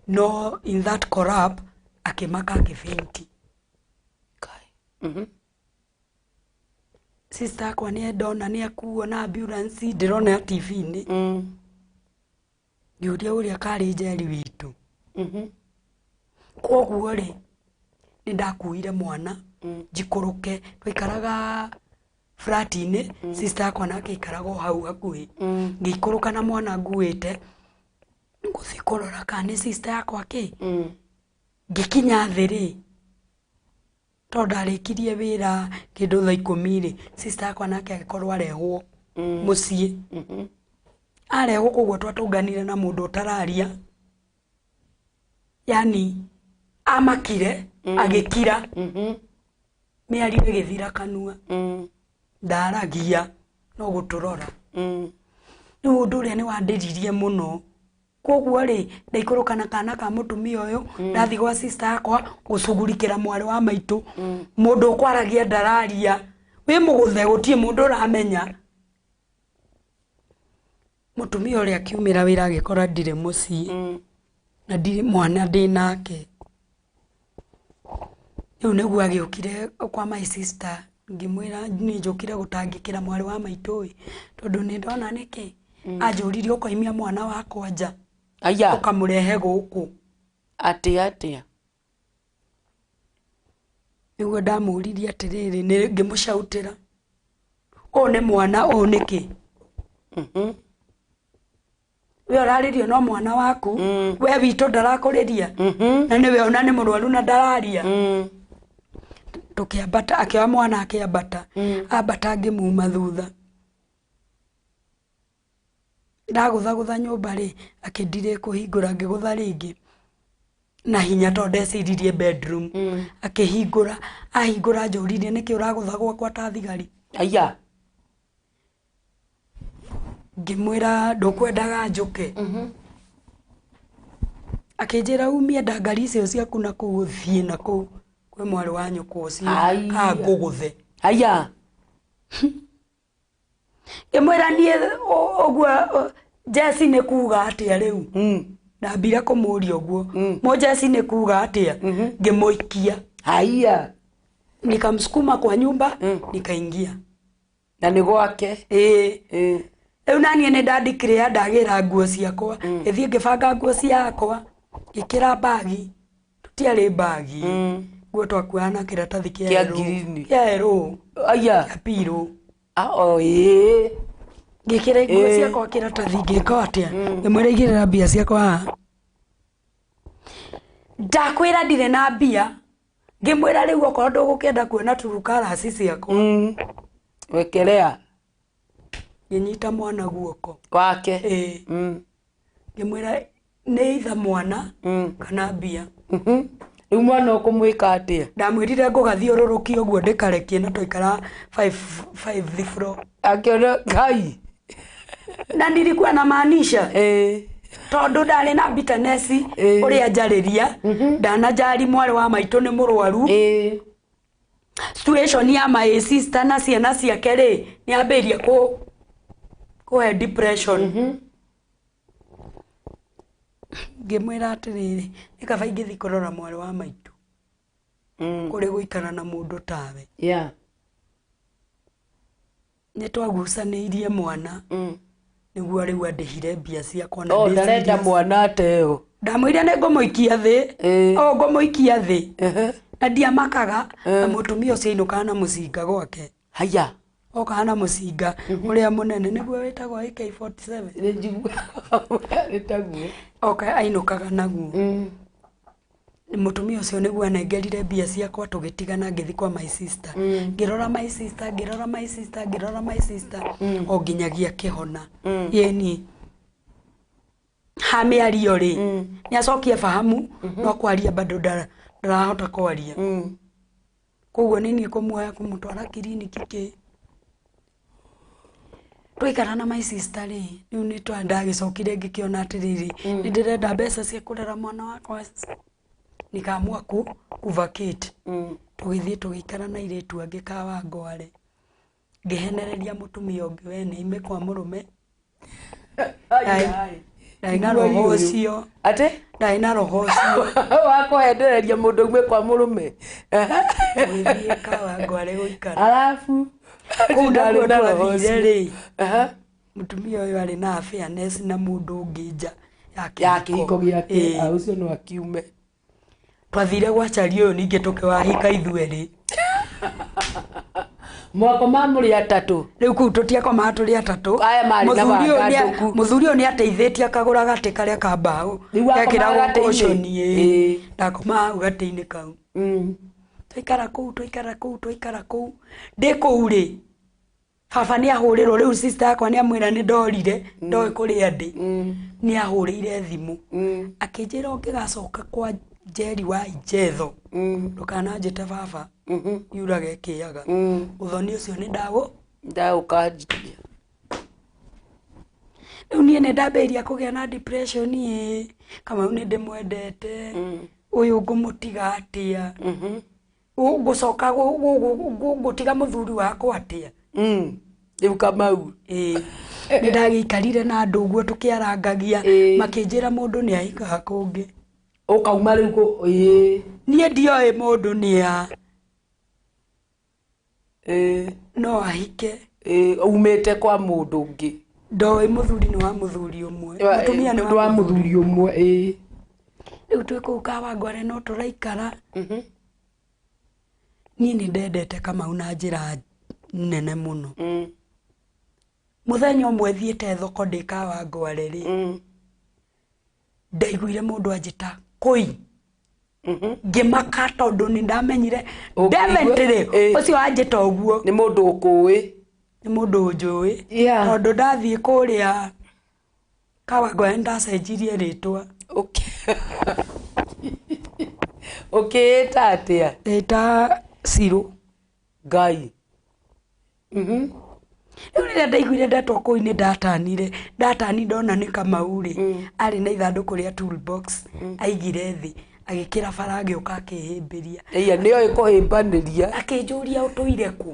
no in that corrupt akĩmaka akĩfenti sister akwa nĩ ndona nĩ akuo na ambulance ndĩrona TV-inĩ ngĩũria ũrĩa karĩ njeri witũ koguo rĩ nĩ ndakuire mwana njikũrũke twaikaraga flat-inĩ sister akwa nake ikaraga hau hakuhĩ ngĩikũrũka na mwana nguĩte ngũthiĩ kũrora kana nĩ sister yakwa kĩ ngĩkinya thĩ rĩ tondũ ndarĩkirie wĩra kĩndũ thaa 10 rĩ sister yakwa nake agĩkorwo arehwo mũciĩ arehwo koguo twatũnganire na mũndũ ũtararia yani amakire agĩkira mĩario ĩgĩthira kanua ndaragia no gũtũrora rĩu ũndũ ũrĩa nĩ wandĩririe mũno koguo rĩ ndaikũrũkana kana ka mũtumia ũyũ ndathi gwa sister yakwa gũcugurikĩra mwarĩ wa maitũ mũndũ ũkwaragia ndararia wĩ mũgũthe gũtirĩ mũndũ ũramenya mũtumia ũrĩa akiumĩra wĩra agĩkora ndirĩ mũciĩ na ndirĩ mwana ndĩ nake rĩu nĩguo agĩũkire kwa my sister ngĩmwĩra nĩ njũkire gũtangĩkĩra mwarĩ wa maitũ tondũ nĩ ndona nĩkĩ anjũririe ũkoimia mwana wakwa nja ũkamũrehe gũkũ atĩa nĩguo ndamũririe atĩrĩrĩ nĩ ngĩmũcautĩra ũũ nĩ mwana ũũ nĩkĩ we ũrarĩrio no mwana waku we witũ ndarakũrĩria na nĩwe ona nĩ mũrwaru na ndararia tukiambata akĩoya mwana akĩambata ambata ngĩmuma thutha ndagũthagũtha nyũmba rĩ akĩndirĩ kũhingũra ngĩgũtha rĩngĩ na hinya tondũ ndeciririe bedroom akĩhingũra ahingũra njũririe nĩkĩ ũragũtha gwakwa ta thigari ngĩmwĩra ndũkwendaga njũke akĩnjĩra umie ndangari icio ciaku na kũu thiĩ na kũu kwĩ mwarĩ wa nyũkwa ũcio ka ngũgũthe ngĩmwĩra niĩ ũguo Jesse nĩ kuuga atĩa rĩu ndambire kũmũria ũguo mo Jesse nĩ kuuga atĩa ngĩmũikia nikamsukuma kwa nyumba nikaingia na nĩ gwake rĩu naniĩ nĩ ndandikire ndagĩra nguo ciakwa gĩthiĩ ngĩbanga nguo ciakwa ngĩkĩra bagi tũtiarĩ bagi nguo twakuaga na kĩratathi kĩa erũ kĩa pirũ ngĩkĩra nguo ciakwa kĩratathi ngĩka atĩa ngĩmwĩra igĩrĩra mbia ciakwa haha ndakwĩra ndirĩ na mbia ngĩmwĩra rĩu okorwo ndũgũkĩenda kuona turukarasi ciakwa wekelea ngĩnyita mwana guoko wake ngĩmwĩra nĩ itha mwana kana mbia rĩu mwana ũkũmwĩka atĩa ndamwĩrire ngũgathiũrũrũkia ũguo ndĩkarekie na twaikara 5 floor akĩona Ngai na nilikuwa na maanisha tondu ndari na bitterness uria njariria ndana jari mwari wa maitu ni murwaru situation ya my sister na ciana ciake ri ni ambiria ku depression ngimwira atiriri nikaba ingithi kurora mwari wa maitu kuri guikara na mundu tawe ni twagucaniirie mwana niguo riu andihire mbia ciakwa na ndarenda mwana ateo ndamwire ni ngumuikia thi ngumuikia thi na ndiamakaga na mutumia ucio inukaga na mucinga gwake haya okaga na mucinga uria munene niguo witagwo AK47 njigua nitaguo ainukaga naguo mutumia ucio niguo anengerire mbia ciakwa tugitigana ngithi kwa my sister ngirora my sister o nginyagia kihona yeni hamiario ri ni acokia fahamu no kwaria bado ndarahota kwaria koguo nini kumuoya kumutwara kiriniki ki twaikara na my sister ri riu ni twandagicokire ngikiona atiriri ni ndirenda mbeca cia kurera mwana wakwa nikamua kuvacate tugithie tugikara na iretu angi kawa ngware ngihenereria mutumia ungi wene ime kwa murume na roho ucio ate na roho ucio wakuhendereria mundu ime kwa murume tugithie kawa ngware guikara alafu kundaru na roho ucio mutumia uyu ari na fairness na mundu ungi nja yake iko giake ucio no akiume twathire gwacaria uyu ningi tukiwahika ithueri mwako mamuri atatu riu ku tutiakoma turi atatu aya mari na waganduku muthuri uyu ni ateithitie akagura gati karia ka mbao gekira guconie ndakoma gati-ini kau twaikara kuu ndi kuu ri baba ni ahurirwo riu sister yakwa ni amwira ni ndorire ndoi kuria ndi ni ahurire thimu akinjira ungigacoka kwa Jerry wa Ijetho ndukana njite baba yurage kiaga uthoni ucio ni ndaukanjiria riu nie ni ndambiria kugia na depression kama ni ndimwendete uyu ngumutiga atia ngucoka ngutiga muthuri wakwa atia riu Kamau ni ndagikarire na andu guo tukiarangagia makinjira mundu ni ahikaga kungi ukauma riu ko nie ndioi mundu nia no ahike umete kwa mundu ungi ndoi muthuri ni wa muthuri umwe mutumia ni wa muthuri umwe riu twikuka wangware no turaikara nie ni ndendete Kamau na njira nene muno muthenya umwe thiete thoko ndikawa ngware ri ndaiguire mundu anjita koi ngimaka tondu ni ndamenyire definitely ucio anjita uguo ni mundu ukui ni mundu njui tondu ndathie kuria kawa ndacenjirie ritwa ta atia eta Siro Ngai riu rĩrĩa ndaiguire ndetwo kũu-inĩ ndatani ndona nĩ Kamau rĩ arĩ na ithandũkũ rĩa toolbox aigire thĩ agĩkĩra bara agĩũka akĩhĩmbĩria nĩoĩ kũhĩmbanĩria akĩnjũria ũtũire kũ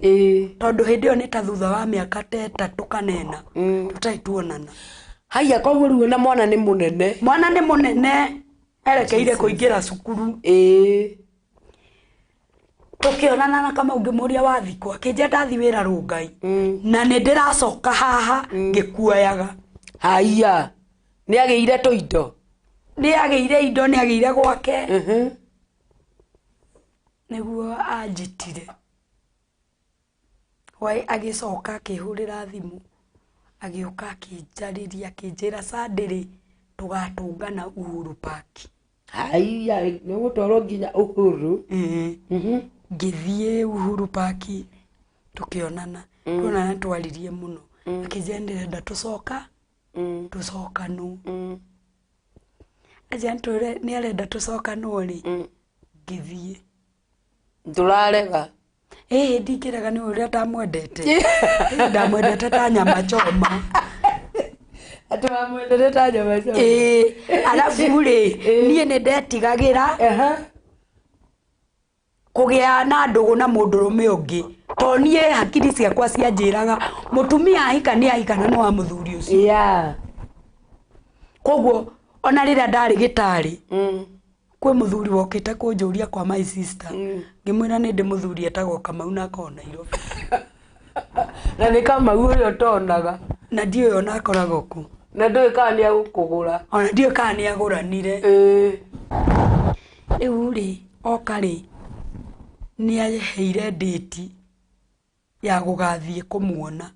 tondũ hĩndĩ ĩyo nĩ ta thutha wa mĩaka ta 3 kana 4 tũtarĩ tuonana haya koguo rĩu na mwana nĩ mũnene erekeire kũingĩra cukuru tukionana na Kamau ngĩmũria wathikũ akĩnjĩra ndathi wĩra Rũngai na nĩ ndĩracoka haha ngĩkuoyaga haya nĩ agĩire tũindo nĩ agĩire gwake nĩguo anjitire wai agĩcoka akĩhũrĩra thimũ agĩũka akĩnjarĩria akĩnjĩra Sunday tũgatũngana Uhuru Park haya nĩ gũtwarwo nginya Uhuru ngithie Uhuru Park tukionana tuonana twaririe muno akijendera tucoka tucokanu ajantore ni arenda tucokanu ri ngithie ndurarega ndikiraga ni uria ndamwendete ndamwendete ta nyama choma ati wamwendereta nyama choma alafu ri nie ne ndetigagira kugia na ndugu na mundurume ungi to nie hakiri ciakwa cianjiraga mutumia ahika ni ahikana no wa muthuri ucio koguo ona rira ndari gitari kwe muthuri wokite kunjuria kwa my sister ngimwira ni ndi muthuri etagwo Kamau na kona iro na ni Kamau urio tonaga na ndio yo nakorago ku na ndui kani ya gukugura ona ndio kani aguranire riu ri okari ni aheire date ya gugathie kumuona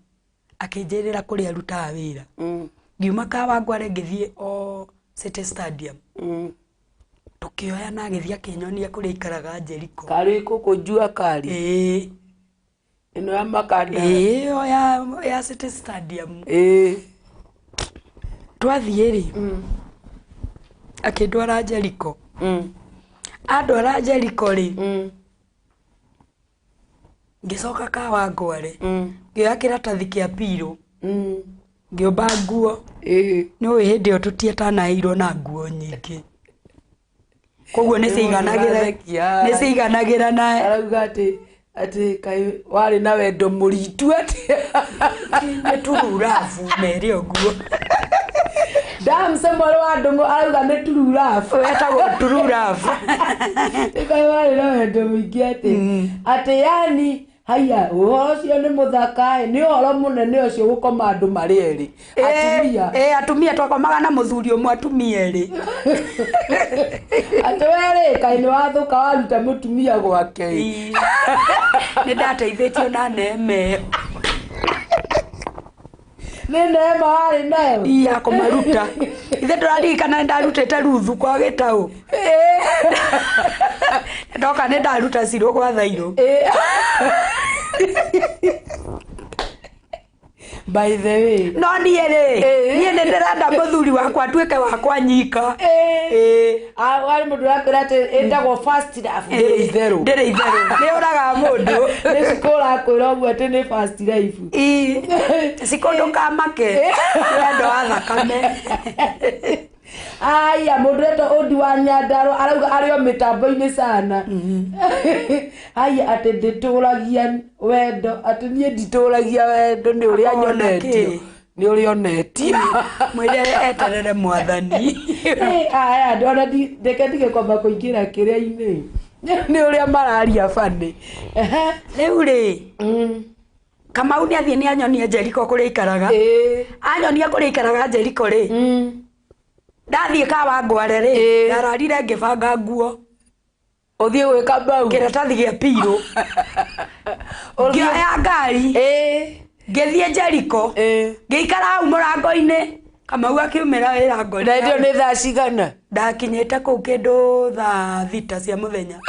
akinjirira kuri aruta wira ngiuma kawa ngware ngithie o City Stadium tukioya na githia kinyonia kuri ikaraga Jericho kari kukujua kari ino ya makanda o ya City Stadium twathie ri akindwara Jericho andwara Jericho ri ngicoka kawa ngware ngioya kiratathi kia piro ngiomba nguo no hindi o tutietanairwo na nguo nyingi koguo ni ciganagira na arauga ati kai wari na wendo muritu ati ni tururafu meri oguo dam samoro andu arauga ni tururafu etagwo tururafu kai wari na wendo mwingi ati yani haya ucio ni muthaka ni horo munene ucio gukoma andu mari eri atumia atumia twakomaga na muthuri umwe atumia eri atwere kai ni wathuka waruta mutumia gwake ni ndateithitio na neme ni neema wari nayo iya komaruta ithe turaririkana ndarutite ruthu kwa gitau ndoka ni ndaruta ciro kwa thairo by the way no nie ni ndirenda muthuri wakwa atuike wakwa nyika wari mundu rakirate etagwo first life ndire itheru ni uraga mundu ni sikora kwira uguo ati ni first life sikondoka make wendo wa thakame aya mundu eto Odi wa Nyandaro arauga ario mitambo-ini sana aya ati ndituragia wendo ati nie ndituragia wendo ni uria nyonetio ni uria onetio mwire eterere mwathani aya ndona ndeke ndige kwamba kuingira kiria-ini ni uria mararia bani riu ri Kamau ni athie ni anyonie Jericho kuria ikaraga anyonia kuria ikaraga Jericho ri ndathie kawa ngware ri ndararire ngibanga nguo uthie gwika bau kiratathi gia piro ngioya ngari ngithie Jericho ngiikara hau murango-ini Kamau akiumira wira ngori na ndio ni thaa cigana ndakinyite kuu kindu thaa 6 cia muthenya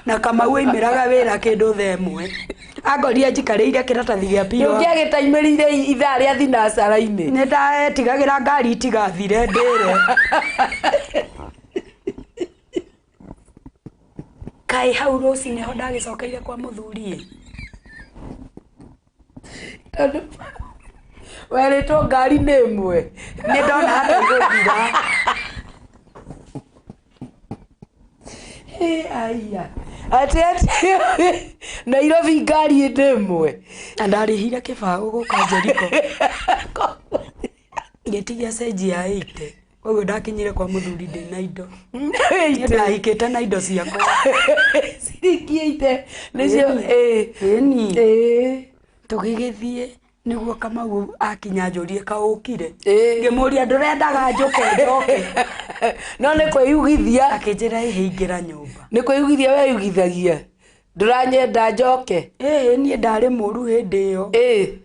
na Kamau aimiraga wira kindu thaa 1 angoria njikariire kiratathi gia piro ngiagitaimĩrire ithaa ria thinacara-ini ni ndaetigagira ngari itigathire ndire kai hau rucine ho ndagicokeire kwa muthuri weritwo ngari nĩ ĩmwe ni ndona hata guthira aya ati Nairobi ngari nĩ ĩmwe ndarihire kibaũ guka Jericho ngetigia cenji ya 80 koguo ndakinyire kwa muthuri ndina indo ndahikite na indo ciakwa ciringi 80 nicio ni tugigithie niguo Kamau akinya njurie kaukire ngimuria ndurendaga njuke njoke no ni kwiyugithia akinjira ihingira nyumba ni kwiyugithia weyugithagia nduranyenda njoke nie ndari muru hindi yo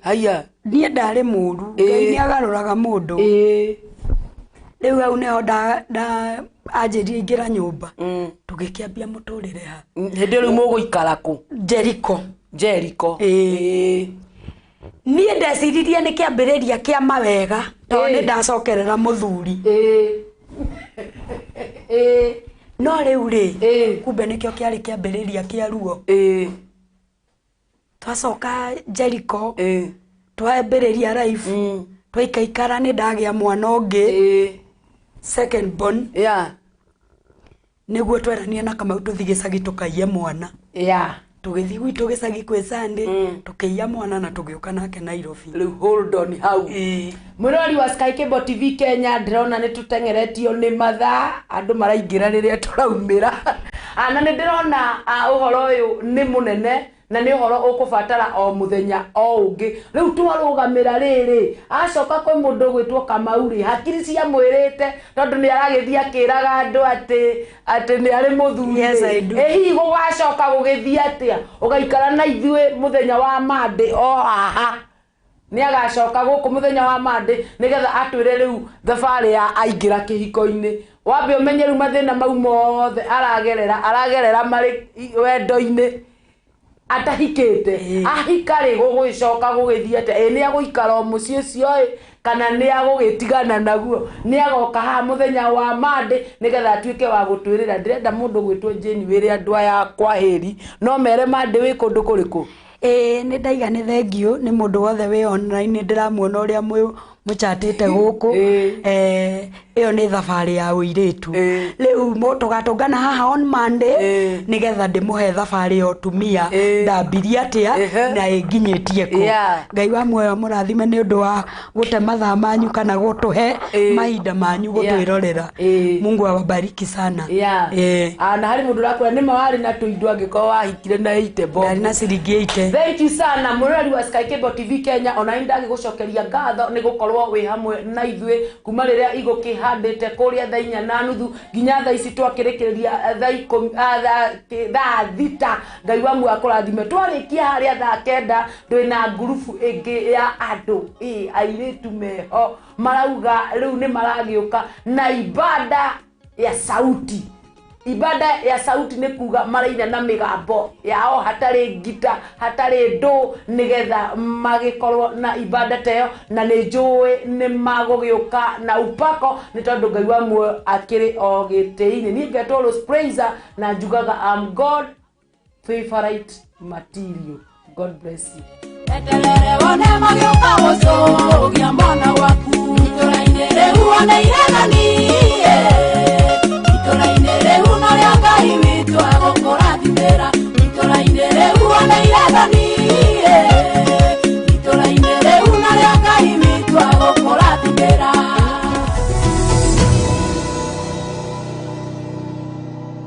haya nie ndari muru ngai ni agaruraga mundu riu au neho da anjirie ingira nyumba tugikiambia muturire ha hindi riu muguikara ku Jericho nie ndeciririe ni kiambiriria kia mawega to ni ndacokerera muthuri no riu ri kumbe nikio kiari kiambiriria kia ruo twacoka Jericho twambiriria life twaikaikara nĩ ndagĩa mwana ũngĩ second born nĩguo tweranie na Kamau tũthi gĩcagi tũkaiye mwana tũgĩthi gwitũ gĩcagi kwĩ Sunday tũkĩiya mwana na tũgĩũka nake Nairobi. Rĩu hold on hau mũrori wa Sky Cable TV Kenya ndĩrona nĩ tũtengeretio nĩ mathaa andũ maraingĩra rĩrĩa tũraumĩra na nĩ ndĩrona ũhoro ũyũ nĩ mũnene na nĩ ũhoro ũkũbatara o mũthenya o ũngĩ. Rĩu twarũgamĩra rĩrĩ acoka kwĩ mũndũ gwĩtwo Kamau rĩ hakiri cia mwĩrĩte tondũ nĩ aragĩthia kĩraga andũ atĩ nĩ arĩ mũthuri hihi gũgacoka gũgĩthia atĩa ũgaikara na ithuĩ mũthenya wa Monday o haha nĩ agacoka gũkũ mũthenya wa Monday nĩgetha atwĩre rĩu thabarĩ ya aingĩra kĩhiko-inĩ wambe ũmenye rĩu mathĩna mau mothe aragerera marĩ wendo-inĩ atahikĩte ahikare gũgĩcoka gũgĩthiĩte nĩ agũikara mũciĩ ũcio kana nĩ agũgĩtigana naguo nĩ agoka haha mũthenya wa Monday nĩgetha atuĩke wa gũtwĩrĩra ndĩrenda mũndũ gwĩtwo Jane wĩre andũ aya kwaheri no mere Monday wĩ kũndũ kũrĩkũ nĩ ndaiga nĩ thengio nĩ mũndũ wothe wĩ online ndĩramuona ũrĩa mũchatĩte gũkũ ĩyo nĩ thabarĩ ya ũirĩtu rĩu tũgatũngana haha on Monday nĩgetha ndĩmũhe thabarĩ ya ũtumia ndambirie atĩa na ĩnginyĩtie kũ Ngai wa muoyo mũrathime nĩ ũndũ wa gũte mathaa manyu kana gũtũhe mahinda manyu gũtwĩrorera Mungu awabariki sana na harĩ mũndũ ũrakwĩra nĩ mawarĩ na tũindo angĩkorwo wahikire na 80 bob ndari na ciringi 80 thank you sana mũrori wa Sky Cable TV Kenya ona ndagĩgũcokeria ngatho nĩ gũkorwo wĩ hamwe na ithuĩ kuma rĩrĩa igũkĩhandĩte kũrĩa thaa 4:30 nginya thaa ici twakĩrĩkĩrĩria thaa 6 Ngai wa muoyo akũrathime twarĩkia harĩa thaa 9 twĩna ngurubu ĩngĩ ya andũ airĩtu meho marauga rĩu nĩ maragĩũka na ibada ya sauti nĩ kuga maraina na mĩgambo yao hatarĩ ngita hatarĩ ndũ nĩgetha magĩkorwo na ibada teyo na nĩ njũĩ nĩ magũgĩũka na upako nĩ tondũ Ngai wa muoyo akĩrĩ o gĩtĩ-inĩ niĩ ngetwo Rose Praiser na njugaga am God favorite material. God bless you. Eterere wone magĩũka gũcũgia mwana waku itũra-inĩ rĩu one iraganie itũra-inĩ rĩu no rĩa Ngai witũ agũkũrathimĩra itũra-inĩ rĩu one iraganie